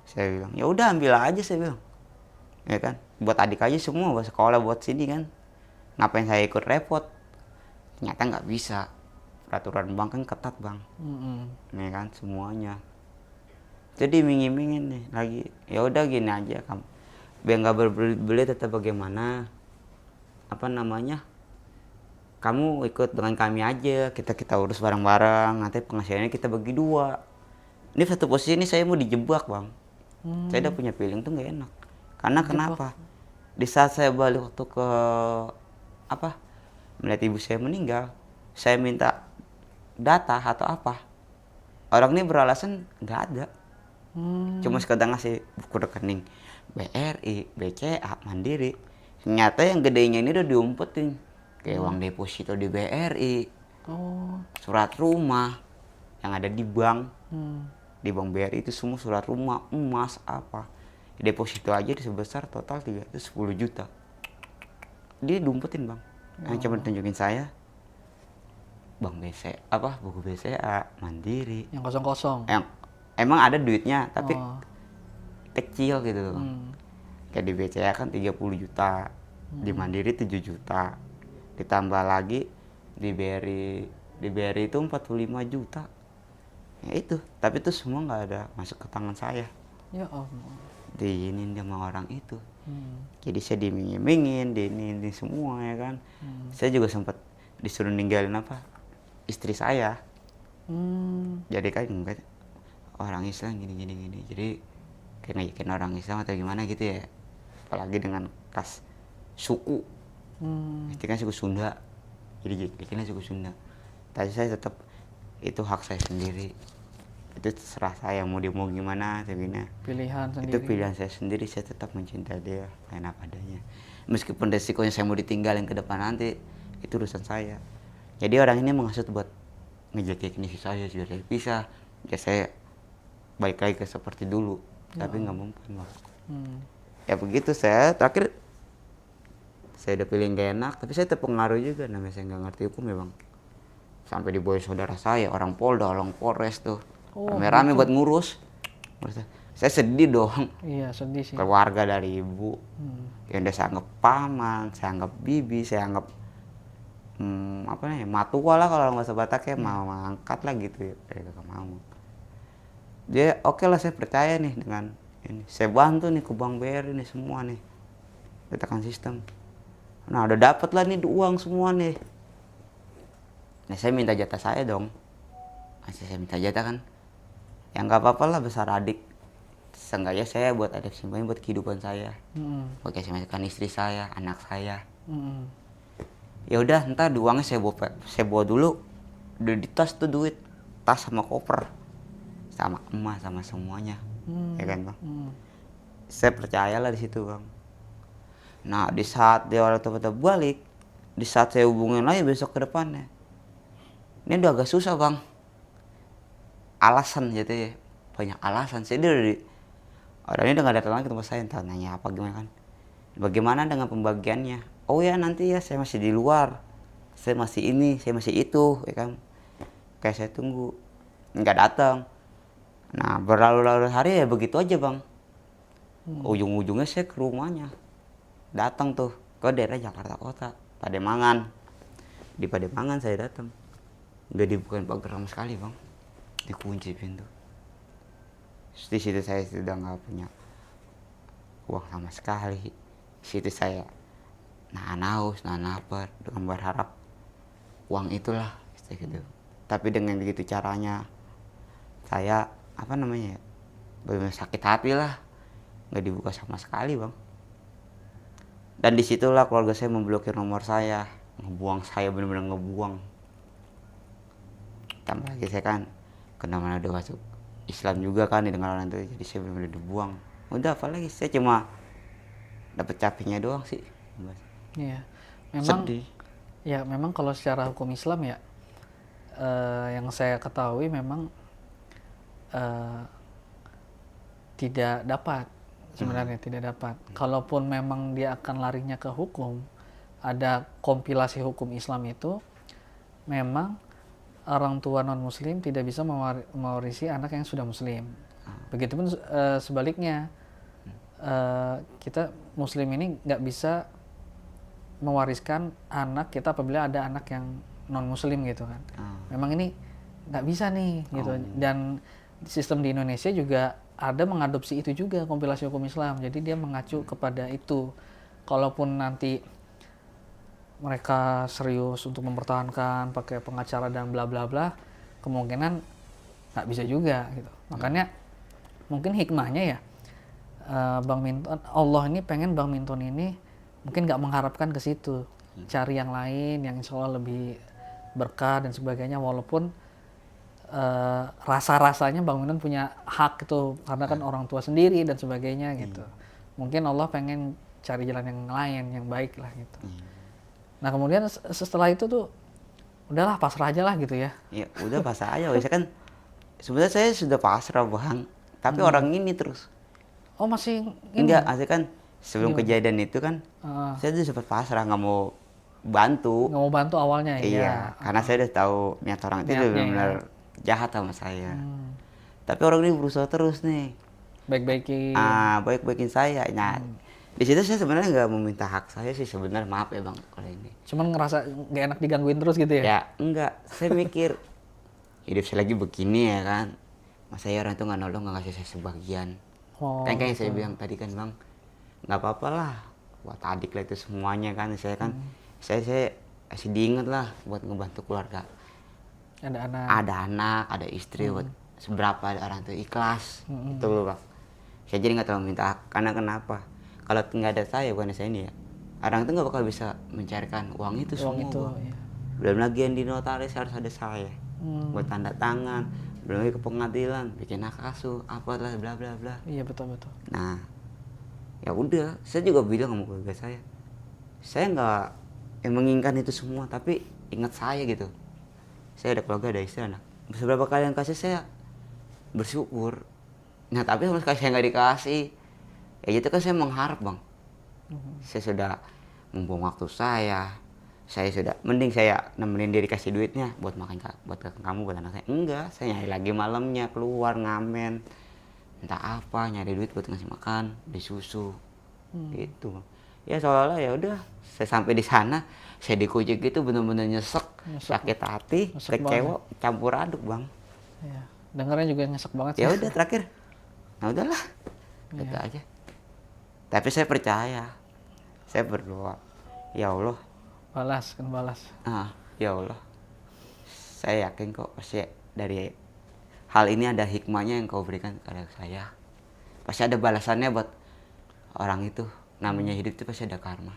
Saya bilang ya udah ambil aja, saya bilang. Ya kan, buat adik aja semua, buat sekolah, buat sini kan. Ngapain saya ikut repot? Ternyata nggak bisa. Peraturan bank kan ketat bang. Ya kan semuanya. Jadi iming-imingin nih lagi. Ya udah gini aja kamu. Biar nggak berbeli tetap bagaimana? Kamu ikut dengan kami aja. Kita urus bareng-bareng. Nanti penghasilannya kita bagi 2. Ini satu posisi ini saya mau dijebak bang. Saya udah punya feeling tuh nggak enak. Karena kenapa? Di saat saya balik waktu ke melihat ibu saya meninggal, saya minta data atau apa, orang ini beralasan nggak ada. Cuma sekedar ngasih buku rekening BRI, BCA, Mandiri. Ternyata yang gedenya ini udah diumpetin, kayak uang deposito di BRI, surat rumah yang ada di bank, di bank BRI itu semua surat rumah, emas apa. deposito aja sebesar total 10 juta. Dia dumpetin bang, yang cuma tunjukin saya Bank BCA, buku BCA, Mandiri. Yang kosong-kosong. Yang emang ada duitnya, tapi kecil gitu. Kayak di BCA kan 30 juta, di Mandiri 7 juta. Ditambah lagi di BRI itu 45 juta. Ya itu, tapi itu semua nggak ada masuk ke tangan saya. Ya Allah. Diinin sama orang itu. Jadi saya dimingin-mingin, ini semua ya kan. Saya juga sempat disuruh ninggalin istri saya. Jadi kan enggak orang Islam gini. Jadi kayak ngajakin orang Islam atau gimana gitu ya. Apalagi dengan kas suku. Itu kan suku Sunda. Jadi bikinnya suku Sunda. Tapi saya tetap itu hak saya sendiri. Itu terserah saya mau dia mau gimana gini. Pilihan sendiri. Itu pilihan saya sendiri, saya tetap mencintai dia enak adanya. Meskipun resikonya saya mau ditinggalin ke depan nanti, itu urusan saya. Jadi orang ini menghasut buat ngejaga kondisi saya sudah pisah. Ya saya balik lagi ke seperti dulu, tapi nggak mungkin bang. Ya begitu saya terakhir saya udah pilih gak enak, tapi saya terpengaruh juga namanya saya nggak ngerti hukum ya bang. Sampai dibawa saudara saya, orang Polda, orang Polres tuh. Rame-rame buat ngurus. Saya sedih dong. Iya sedih sih. Keluarga dari ibu. Yang udah saya anggap paman, saya anggap bibi, saya anggap matua lah kalau nggak sebataknya mau angkat lah gitu ya dari kakak mau. Dia oke lah saya percaya nih dengan ini. Saya bantu nih ke Bank BRI nih semua nih. Letakkan sistem. Nah udah dapat lah nih uang semua nih. Nah saya minta jatah saya dong. Saya minta jatah kan. Ya nggak apa-apa lah besar adik. Seenggaknya saya buat ada simpan buat kehidupan saya. Oke saya masukkan istri saya, anak saya. Ya udah ntar uangnya saya bawa dulu. Udah di tas tuh duit. Tas sama koper. Sama emas sama semuanya. Ya kan bang. Saya percayalah di situ bang. Nah di saat dia orang tua balik. Di saat saya hubungin lagi besok ke depannya. Ini udah agak susah bang. Alasan gitu ya. Banyak alasan. Saya orang ini udah gak datang lagi ke tempat saya. Entah nanya apa gimana kan. Bagaimana dengan pembagiannya? Oh ya nanti ya saya masih di luar. Saya masih ini, saya masih itu. Ya kan. Kayak saya tunggu. Nggak datang. Nah berlalu-lalu hari ya begitu aja bang. Ujung-ujungnya saya ke rumahnya. Datang tuh ke daerah Jakarta Kota. Pademangan. Di Pademangan saya datang. Nggak dibukain pagar sama sekali bang. Dikunci pintu. Di situ saya sudah nggak punya uang sama sekali. Di situ saya nahan haus, nahan lapar dengan berharap uang itulah gitu. Tapi dengan begitu caranya saya benar-benar sakit hati lah. Nggak dibuka sama sekali bang. Dan disitulah keluarga saya memblokir nomor saya, ngebuang saya benar-benar ngebuang. Tambah lagi saya kan kena-mana udah masuk Islam juga kan dengan orang itu, jadi saya benar-benar dibuang. Udah apalagi saya cuma dapat capeknya doang sih. Iya, memang. Sedih. Ya memang kalau secara hukum Islam ya, yang saya ketahui memang tidak dapat sebenarnya tidak dapat. Kalaupun memang dia akan larinya ke hukum, ada kompilasi hukum Islam itu memang orang tua non muslim tidak bisa mewarisi anak yang sudah muslim. Begitupun sebaliknya, kita muslim ini nggak bisa mewariskan anak kita apabila ada anak yang non muslim gitu kan. Memang ini nggak bisa nih gitu. Dan sistem di Indonesia juga ada mengadopsi itu juga, kompilasi hukum Islam. Jadi dia mengacu kepada itu. Kalaupun nanti mereka serius untuk mempertahankan pakai pengacara dan bla bla bla, kemungkinan nggak bisa juga gitu. Makanya mungkin hikmahnya ya, Bang Minton, Allah ini pengen Bang Minton ini mungkin nggak mengharapkan ke situ, cari yang lain yang insya Allah lebih berkah dan sebagainya, walaupun rasa-rasanya Bang Minton punya hak itu karena kan orang tua sendiri dan sebagainya gitu. Mungkin Allah pengen cari jalan yang lain yang baik lah gitu. Nah kemudian setelah itu tuh udahlah pasrah aja lah gitu ya. Ya udah pasrah aja. Saya kan sebenarnya saya sudah pasrah bang, tapi orang ini terus. Oh masih Enggak, asli kan sebelum kejadian itu kan Ah, saya tuh sempat pasrah nggak mau bantu. nggak mau bantu awalnya ya? Iya, karena saya udah tahu niat orang itu Niatnya benar-benar ya. jahat sama saya. Hmm, Tapi orang ini berusaha terus nih. baik-baikin. Baik-baikin saya. Nah, di situ saya sebenarnya nggak meminta hak saya sih sebenarnya, maaf ya bang kalau ini. Cuman ngerasa nggak enak digangguin terus gitu ya? Ya enggak, saya mikir hidup saya lagi begini ya kan. Masa ya orang itu nggak nolong, nggak ngasih saya sebagian. Oh, Kan kayak yang gitu. saya bilang tadi kan bang, nggak apa-apa lah buat adik lah itu semuanya kan. Saya kan, saya masih diingat lah buat ngebantu keluarga. Ada anak. Ada anak, ada istri, buat seberapa orang itu ikhlas. Itu loh bang. Saya jadi nggak terlalu minta hak, karena kenapa? Kalau nggak ada saya, bukan saya ini ya, orang itu nggak bakal bisa mencarikan uang itu Uang semua itu, bang. ya. Belum lagi yang di notaris harus ada saya buat tanda tangan, belum lagi ke pengadilan bikin hak asuh apalah bla bla bla. Iya betul. Nah ya udah, saya juga bilang sama keluarga saya nggak menginginkan itu semua, tapi ingat saya gitu, saya ada keluarga, ada istri, anak. Seberapa kali yang kasih saya bersyukur. Nah tapi sama sekali saya nggak dikasih, ya gitu kan saya mengharap bang. Saya sudah membuang waktu saya sudah, mending saya nemenin dia dikasih duitnya buat makan, buat kamu, buat anak saya. Enggak, saya nyari lagi malamnya keluar ngamen, entah apa, nyari duit buat ngasih makan, beli susu, gitu. Ya seolah-olah ya udah, saya sampai di sana, saya dikucik gitu bener-bener nyesek, sakit hati, Nyesek kecewa, campur aduk bang. Iya. Dengarnya juga nyesek banget sih. Ya udah terakhir, nah udahlah, gitu aja. Tapi saya percaya, saya berdoa, ya Allah, Balas. ya Allah, saya yakin kok pasti dari hal ini ada hikmahnya yang kau berikan kepada saya. Pasti ada balasannya buat orang itu. Namanya hidup itu pasti ada karma.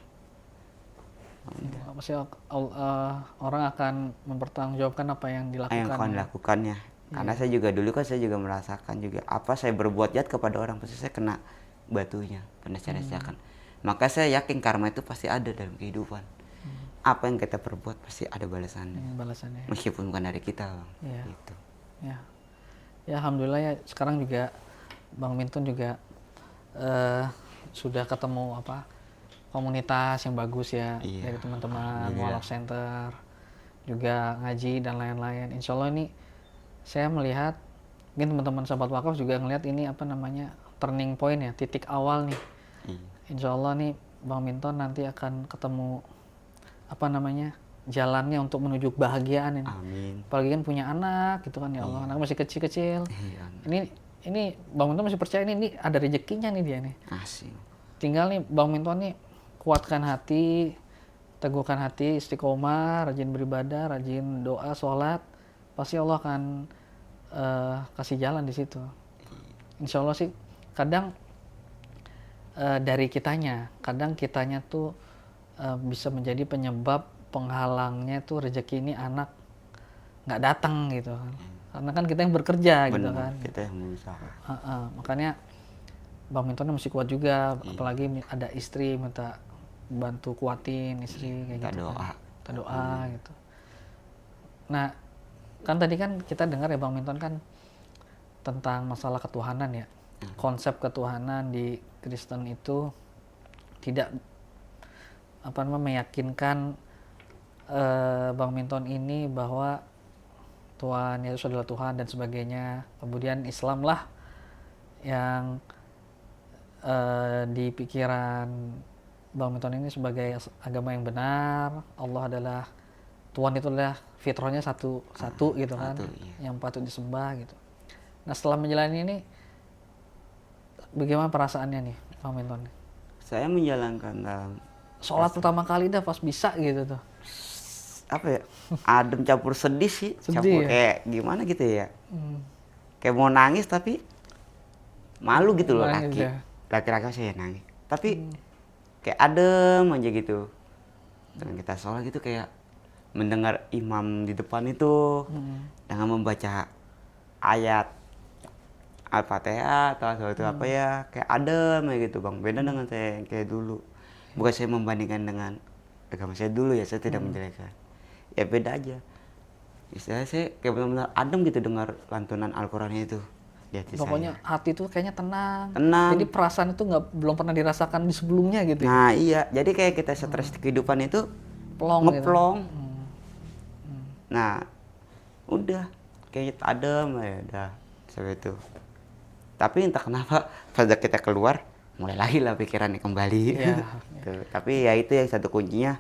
Pasti orang akan mempertanggungjawabkan apa yang dilakukan. Yang kau lakukannya. Karena saya juga dulu kan saya juga merasakan juga apa saya berbuat jahat kepada orang, pasti saya kena batunya, kena cara-carakan. Maka saya yakin karma itu pasti ada dalam kehidupan. Apa yang kita perbuat pasti ada balasannya. Balasannya. Meskipun bukan dari kita, bang. Iya. Gitu. Ya alhamdulillah ya sekarang juga Bang Mintun juga sudah ketemu komunitas yang bagus ya, Iya, dari teman-teman alhamdulillah. Mualaf Center, juga ngaji dan lain-lain. Insya Allah ini saya melihat, mungkin teman-teman sahabat wakaf juga ngelihat ini turning point ya, titik awal nih. Iya. Insya Allah nih Bang Minton nanti akan ketemu jalannya untuk menuju kebahagiaan ini. Amin. Apalagi kan punya anak gitu kan, ya Allah, anak masih kecil-kecil. Iya. Ini Bang Minton masih percaya ini ada rezekinya nih dia nih. Asik. Tinggal nih Bang Minton nih kuatkan hati, teguhkan hati, istiqomah, rajin beribadah, rajin doa, sholat, pasti Allah akan kasih jalan di situ. Insya Allah sih. Kadang dari kadang kitanya tuh bisa menjadi penyebab penghalangnya tuh rezeki ini anak nggak datang gitu kan. Karena kan kita yang bekerja gitu Benar, kan. kita yang berusaha. Makanya Bang Minton mesti kuat juga, apalagi ada istri, minta bantu kuatin istri kayak Minta gitu doa. kan. Minta doa gitu. Nah, kan tadi kan kita dengar ya Bang Minton kan tentang masalah ketuhanan ya. Konsep ketuhanan di Kristen itu tidak meyakinkan Bang Minton ini bahwa Tuhan Yesus adalah Tuhan dan sebagainya. Kemudian Islam lah yang di pikiran Bang Minton ini sebagai agama yang benar. Allah adalah Tuhan, itu adalah fitrahnya satu gitu kan, iya. yang patut disembah gitu. Nah setelah menjalani ini, bagaimana perasaannya nih Bang Minton? Saya menjalankan dalam Sholat pertama kali dah pas bisa gitu tuh. apa ya, adem campur sedih sih, campur Ya? kayak gimana gitu ya, kayak mau nangis tapi malu gitu loh. Nangis ya? Laki-laki saya nangis tapi kayak adem aja gitu. Dan kita sholat gitu kayak mendengar imam di depan itu dengan membaca ayat Al-Fatihah atau sesuatu apa ya, kayak adem aja gitu bang. Beda dengan saya yang kayak dulu. Bukan saya membandingkan dengan agama saya dulu ya, saya tidak menjelekan. Ya beda aja. Istilahnya saya kayak benar-benar adem gitu dengar lantunan Al-Quran itu. di hati Pokoknya saya. hati tuh kayaknya tenang. Tenang. Jadi perasaan itu belum pernah dirasakan di sebelumnya gitu. Nah iya, jadi kayak kita stres di kehidupan itu Plong gitu. ngeplong. Nah udah kayak adem ya udah seperti itu. Tapi entah kenapa pada kita keluar mulai lagi lah pikirannya kembali. Iya. Tuh. Tapi ya itu yang satu kuncinya,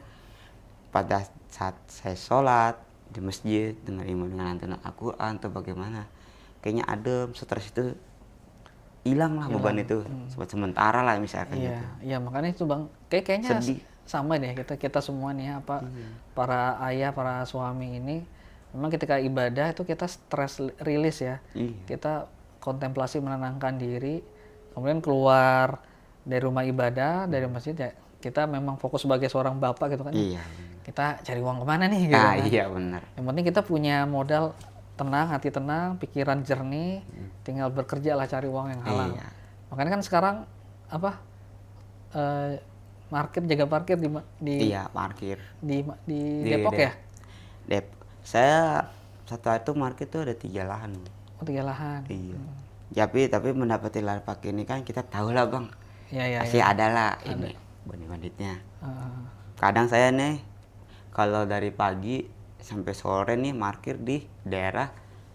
pada saat saya sholat di masjid dengan imam dengan lantunan Al-Quran atau bagaimana, kayaknya adem, stres itu hilang lah, beban itu sementara lah misalkan Iya, gitu. iya makanya itu Bang. Kayaknya Sedih. sama deh kita semua nih para ayah, para suami ini memang ketika ibadah itu kita stress release ya. Iya. Kita kontemplasi menenangkan diri, kemudian keluar dari rumah ibadah, dari masjid ya kita memang fokus sebagai seorang bapak gitu kan. Iya. Kita cari uang kemana nih gitu Nah kan. iya benar. Yang penting kita punya modal tenang, hati tenang, pikiran jernih, tinggal bekerja lah cari uang yang halal. Iya. Makanya kan sekarang apa jaga parkir di Iya parkir. di Depok ya? Saya satu itu market tuh ada 3 lahan. Oh 3 lahan. Iya. Tapi mendapati lahan parkir ini kan kita tahu lah bang. Iya Pasti ada lah ini bandit-banditnya. Kadang saya nih kalau dari pagi sampai sore nih parkir di daerah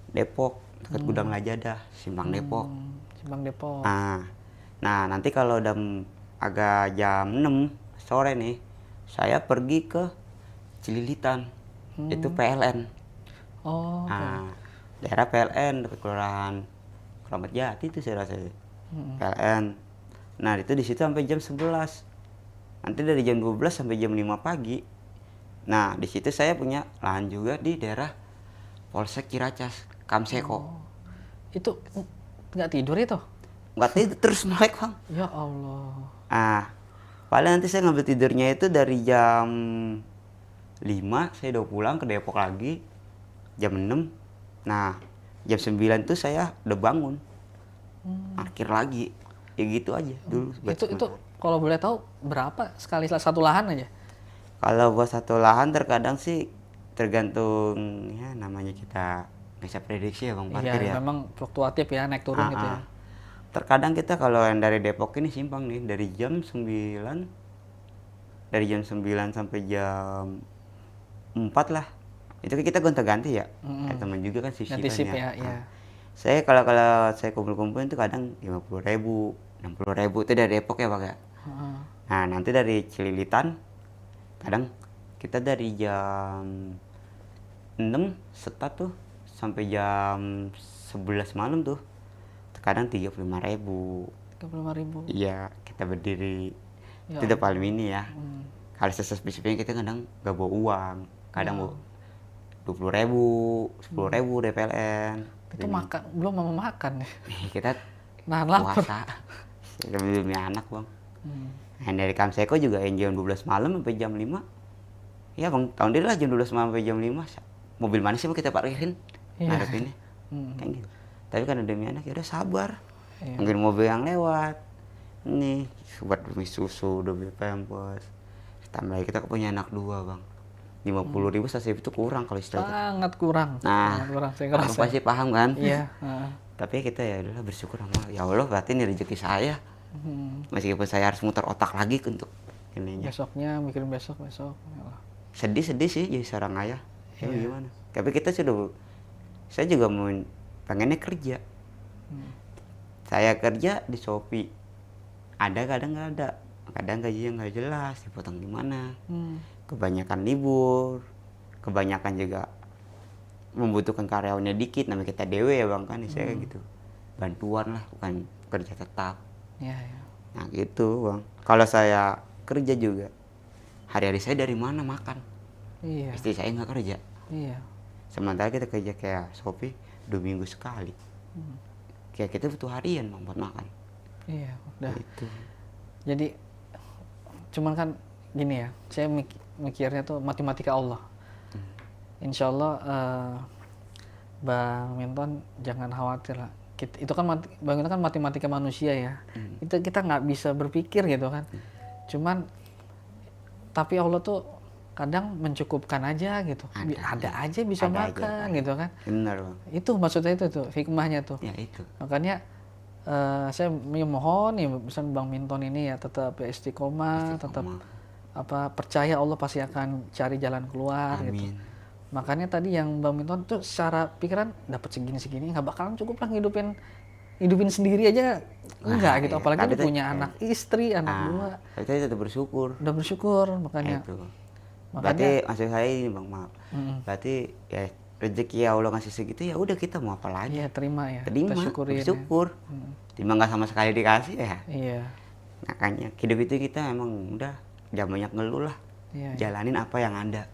Depok dekat Gudang Lajadah, Simpang Depok. Simpang Depok. Nah nanti kalau udah agak jam 6 sore nih, saya pergi ke Cililitan, itu PLN. Oh. Daerah PLN dekat Kelurahan Keramat Jati itu saya rasa. PLN. Nah itu di situ sampai jam 11. Nanti dari jam 12 sampai jam 5 pagi. Nah di situ saya punya lahan juga di daerah Polsek Ciracas, Kamseko. Itu nggak tidur itu? Nggak tidur terus melek bang. Ya Allah. Paling nanti saya ngambil tidurnya itu dari jam 5 saya udah pulang ke Depok lagi. Jam 6. Nah jam 9 tuh saya udah bangun. Parkir lagi. Ya gitu aja dulu. Itu kalau boleh tahu berapa sekali satu lahan aja? Kalau buat satu lahan terkadang sih tergantung ya namanya kita nggak bisa prediksi ya bang parkir ya. Memang fluktuatif ya, naik turun gitu ya. Terkadang kita kalau yang dari Depok ini simpang nih dari jam 9 sampai jam 4 lah. Itu kita gonta-ganti ya. Teman juga kan Ganti sip-sipan sip ya. ya. Saya kalau saya kumpul-kumpulin itu kadang 50.000, 60.000 itu dari Depok ya Pak ya. Nah, nanti dari Cililitan kadang kita dari jam 6 start tuh sampai jam 11 malam tuh. Kadang 35.000. 35.000. Iya, kita berdiri. Ya Itu udah paling ini ya. Kalau sesepi-sepinya kita kadang gak bawa uang. Kadang bawa 20.000, 10.000 DPLN. Itu makan, belum mau makan ya. Kita Nahan lapar. puasa. Demi anak bang. Nah, dari Kamseko juga yang jam 12 malam sampai jam 5. Ya bang, tahun dia lah jam 12 malam sampai jam 5. Mobil mana sih mau kita parkirin? Ngadepinnya. Kayak gitu. Tapi karena demi anak ya udah sabar. Mungkin mobil yang lewat. Ini buat demi susu, demi pampers. Tambah lagi kita punya anak 2 bang. 50.000 sasib itu kurang kalau istilahnya. Sangat kurang. Nah, sangat kurang, saya abang ngerasa. pasti paham kan? Iya. Tapi kita ya udahlah bersyukur sama ya Allah, berarti ini rezeki saya. Meskipun saya harus muter otak lagi untuk ininya. Besoknya mikirin besok. Ya Allah. Sedih sih jadi seorang ayah. Ya gimana? Tapi kita saya juga mau pengennya kerja. Saya kerja di Shopee. Ada kadang nggak ada. Kadang gajinya nggak jelas, dipotong gimana. Kebanyakan libur. Kebanyakan juga membutuhkan karyawannya dikit, namanya kita dewe ya bang kan, saya gitu. Bantuan lah, bukan kerja tetap. Iya. Nah gitu bang. Kalau saya kerja juga, hari-hari saya dari mana makan? Iya. Istri saya nggak kerja. Iya. Sementara kita kerja kayak Shopee 2 minggu sekali. Kayak kita butuh harian bang buat makan. Iya. Udah. Gitu. Jadi cuman kan gini ya, saya mikirnya tuh matematika Allah. Insya Allah Bang Minton jangan khawatir lah. Itu kan Bang Minton kan matematika manusia ya. Itu kita nggak bisa berpikir gitu kan. Cuman tapi Allah tuh kadang mencukupkan aja gitu. Ada aja bisa Ada aja, makan Bang. gitu kan. Benar, Bang. Itu maksudnya itu tuh hikmahnya tuh. Ya itu. Makanya saya mohon ya misalnya Bang Minton ini ya tetap ya istiqomah, tetap percaya Allah pasti akan cari jalan keluar gitu. Amin. Makanya tadi yang Bang Minton tuh secara pikiran dapat segini-segini nggak bakalan cukup lah ngidupin sendiri aja enggak gitu, Iya. apalagi Tadi dia tuh, punya anak istri, anak dua. Tapi saya tetap bersyukur. Udah bersyukur makanya. Itu. Berarti maksud saya ini, Bang, maaf. Berarti ya rezeki Allah ngasih segitu, ya udah kita mau apa lagi? Iya, terima ya. Terima, Kita syukurin. bersyukur. Timbang nggak sama sekali dikasih ya. Iya. Makanya hidup itu kita emang udah jangan banyak ngeluh lah. Iya. Jalanin apa yang ada.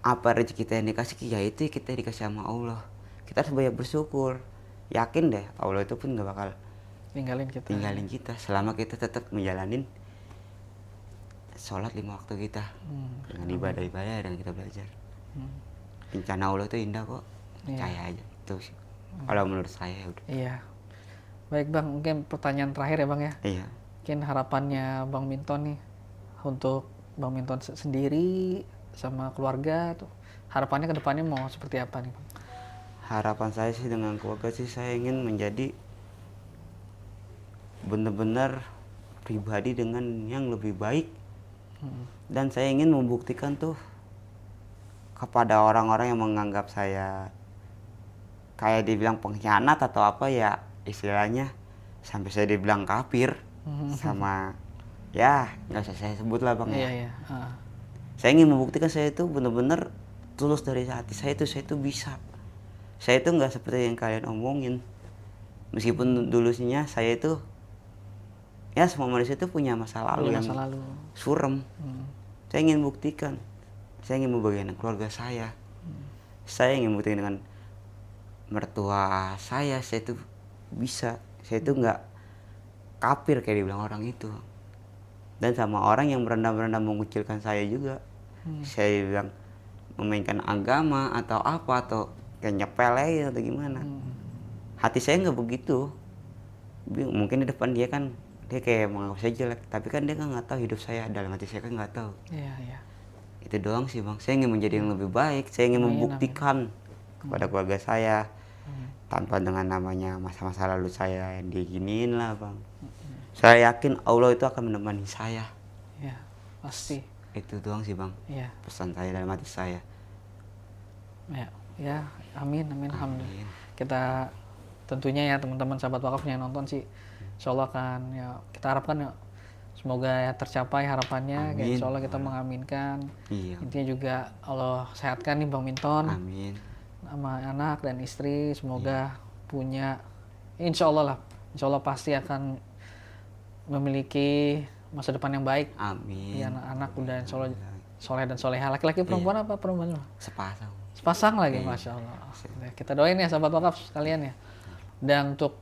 Apa rezeki kita yang dikasih, ya itu kita dikasih sama Allah. Kita harus banyak bersyukur. Yakin deh, Allah itu pun nggak bakal tinggalin kita selama kita tetap menjalanin sholat 5 waktu kita dengan ibadah-ibadah dan kita belajar. Rencana Allah itu indah kok, percaya aja itu sih. Kalau menurut saya udah. Iya. Baik Bang, mungkin pertanyaan terakhir ya Bang ya. Iya. Mungkin harapannya Bang Minton nih untuk Bang Minton sendiri sama keluarga tuh, harapannya ke depannya mau seperti apa nih Bang? Harapan saya sih dengan keluarga sih, saya ingin menjadi benar-benar pribadi dengan yang lebih baik. Dan saya ingin membuktikan tuh kepada orang-orang yang menganggap saya kayak dibilang pengkhianat atau apa ya istilahnya, sampai saya dibilang kafir sama ya nggak usah saya sebut lah Bang. Iya. Saya ingin membuktikan saya itu benar-benar tulus dari hati saya itu bisa. Saya itu nggak seperti yang kalian omongin. Meskipun dulunya saya itu ya semua manusia itu punya masa lalu yang suram. Saya ingin buktikan. Saya ingin membagikan keluarga saya. Saya ingin buktikan dengan mertua saya itu bisa. Saya itu nggak kafir kayak dibilang orang itu. Dan sama orang yang berendah-berendah mengucilkan saya juga. Saya bilang memainkan agama atau apa atau kayak nyepelin atau gimana. Hati saya nggak begitu. Mungkin di depan dia kan dia kayak menganggap saya jelek, tapi kan dia kan nggak tahu hidup saya dalam hati saya kan nggak tahu. Iya. Itu doang sih Bang. Saya ingin menjadi yang lebih baik. Saya ingin membuktikan kepada keluarga saya tanpa dengan namanya masa-masa lalu saya yang diginiin lah Bang. Saya yakin Allah itu akan menemani saya. Iya, pasti. Itu doang sih Bang. Iya. Pesan saya dalam hati saya. Ya, amin. Alhamdulillah. Kita tentunya ya teman-teman sahabat wakaf yang nonton sih, insya Allah kan ya kita harapkan ya semoga ya tercapai harapannya. Kayak insya Allah kita mengaminkan. Iya. Intinya juga Allah sehatkan nih Bang Minton. Amin. Sama anak dan istri, semoga punya insya Allah pasti akan memiliki masa depan yang baik. Amin. Ya, anak-anak udah insya Allah soleh dan soleha. Laki-laki perempuan apa perempuan? Sepasang lagi, Masya Allah. Kita doain ya sahabat wakaf sekalian ya. Dan untuk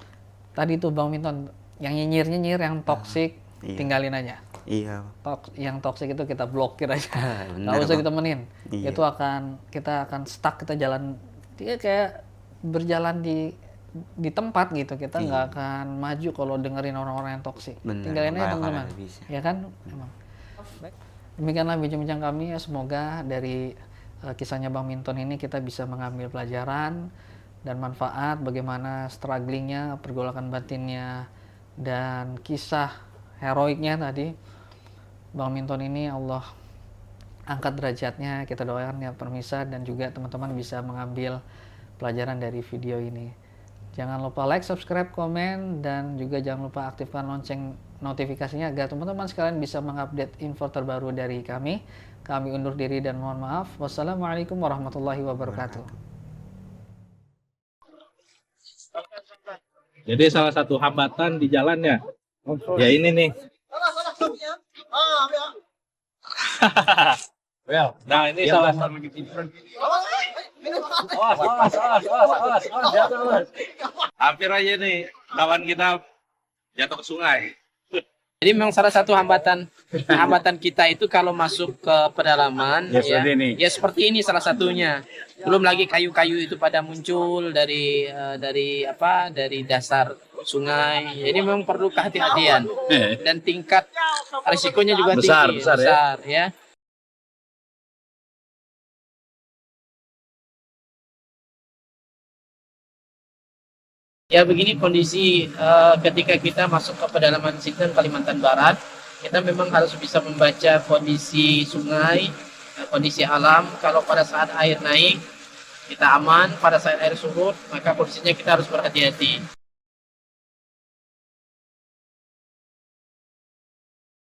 tadi tuh Bang Minton yang nyinyir yang toksik, tinggalin aja. Iya. Yang toksik itu kita blokir aja. Nggak usah ditemenin. Iya. Itu kita akan stuck, kita jalan dia kayak berjalan di tempat gitu. Kita nggak akan maju kalau dengerin orang-orang yang toksik. Tinggalin aja teman-teman. Ya kan? Emang. Demikianlah bincang-bincang kami ya, semoga dari kisahnya Bang Minton ini kita bisa mengambil pelajaran dan manfaat bagaimana strugglingnya, pergolakan batinnya, dan kisah heroiknya tadi Bang Minton ini. Allah angkat derajatnya, kita doakan ya permisa, dan juga teman-teman bisa mengambil pelajaran dari video ini. Jangan lupa like, subscribe, komen, dan juga jangan lupa aktifkan lonceng notifikasinya agar teman-teman sekalian bisa mengupdate info terbaru dari kami. Kami undur diri dan mohon maaf. Wassalamualaikum warahmatullahi wabarakatuh. Jadi salah satu hambatan di jalannya, ya ini nih. Nah ini salah satu. Hampir aja nih kawan kita jatuh ke sungai. Jadi memang salah satu hambatan kita itu kalau masuk ke pedalaman ya seperti ini salah satunya. Belum lagi kayu-kayu itu pada muncul dari dasar sungai. Jadi memang perlu kehati-hatian dan tingkat risikonya juga besar tinggi, besar ya. Ya begini kondisi ketika kita masuk ke pedalaman Sintang, Kalimantan Barat, kita memang harus bisa membaca kondisi sungai, kondisi alam. Kalau pada saat air naik, kita aman. Pada saat air surut, maka kondisinya kita harus berhati-hati.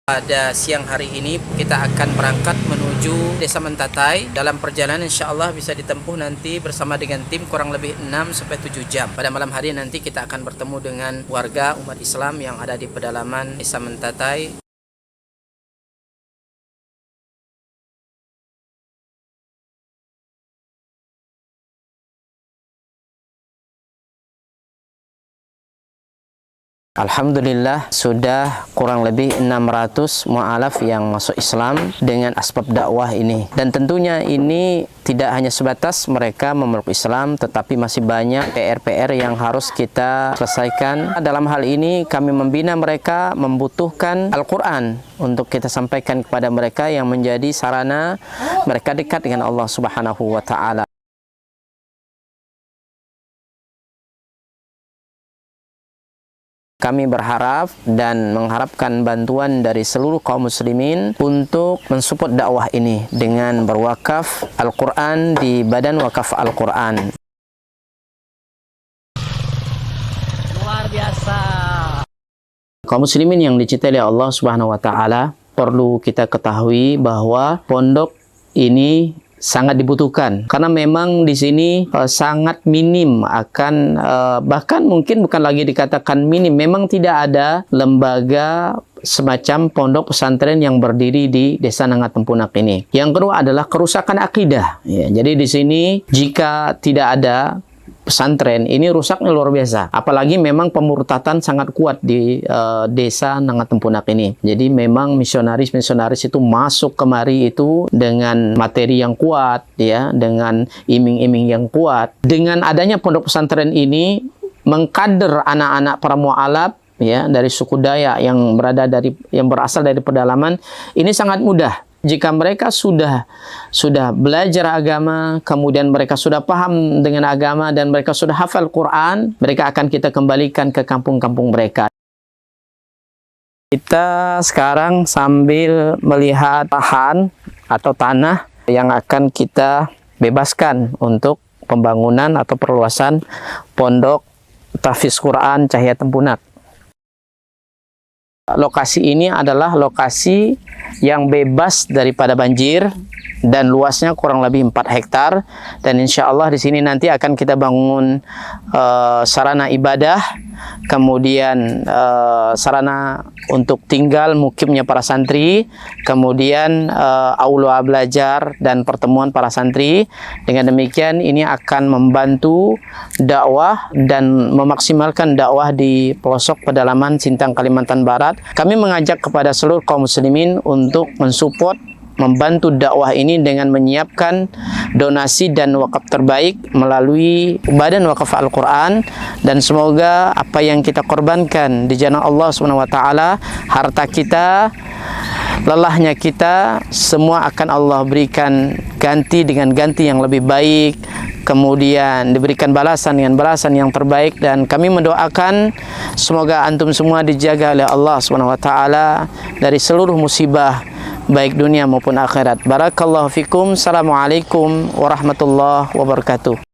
Pada siang hari ini kita akan berangkat menuju Desa Mentatai. Dalam perjalanan insya Allah bisa ditempuh nanti bersama dengan tim kurang lebih 6-7 jam. Pada malam hari nanti kita akan bertemu dengan warga umat Islam yang ada di pedalaman Desa Mentatai. Alhamdulillah sudah kurang lebih 600 mu'alaf yang masuk Islam dengan asbab dakwah ini. Dan tentunya ini tidak hanya sebatas mereka memeluk Islam, tetapi masih banyak PR-PR yang harus kita selesaikan. Dalam hal ini kami membina mereka membutuhkan Al-Quran untuk kita sampaikan kepada mereka yang menjadi sarana mereka dekat dengan Allah Subhanahu wa Ta'ala. Kami berharap dan mengharapkan bantuan dari seluruh kaum muslimin untuk mensupport dakwah ini dengan berwakaf Al-Quran di Badan Wakaf Al-Quran. Luar biasa. Kaum muslimin yang dicintai oleh Allah Subhanahu wa Ta'ala, perlu kita ketahui bahwa pondok ini sangat dibutuhkan karena memang di sini sangat minim akan bahkan mungkin bukan lagi dikatakan minim, memang tidak ada lembaga semacam pondok pesantren yang berdiri di Desa Nangatempunak ini. Yang kedua adalah kerusakan akidah. Ya, jadi di sini jika tidak ada pesantren ini rusaknya luar biasa, apalagi memang pemurtatan sangat kuat di Desa Nangatempunak ini. Jadi memang misionaris itu masuk kemari itu dengan materi yang kuat, ya, dengan iming-iming yang kuat. Dengan adanya pondok pesantren ini mengkader anak-anak para mu'alaf, ya, dari suku Dayak yang berasal dari pedalaman ini sangat mudah. Jika mereka sudah belajar agama, kemudian mereka sudah paham dengan agama dan mereka sudah hafal Quran, mereka akan kita kembalikan ke kampung-kampung mereka. Kita sekarang sambil melihat lahan atau tanah yang akan kita bebaskan untuk pembangunan atau perluasan pondok tahfiz Quran Cahaya Tempunak. Lokasi ini adalah lokasi yang bebas daripada banjir dan luasnya kurang lebih 4 hektar, dan insya Allah di sini nanti akan kita bangun sarana ibadah, kemudian sarana untuk tinggal mukimnya para santri, kemudian aula belajar dan pertemuan para santri. Dengan demikian ini akan membantu dakwah dan memaksimalkan dakwah di pelosok pedalaman Sintang, Kalimantan Barat. Kami mengajak kepada seluruh kaum muslimin untuk mensupport, membantu dakwah ini dengan menyiapkan donasi dan wakaf terbaik melalui Badan Wakaf Al-Quran, dan semoga apa yang kita korbankan di jalan Allah SWT, harta kita, lelahnya kita, semua akan Allah berikan ganti dengan ganti yang lebih baik, kemudian diberikan balasan dengan balasan yang terbaik. Dan kami mendoakan semoga antum semua dijaga oleh Allah SWT dari seluruh musibah baik dunia maupun akhirat. Barakallahu fikum. Assalamualaikum warahmatullahi wabarakatuh.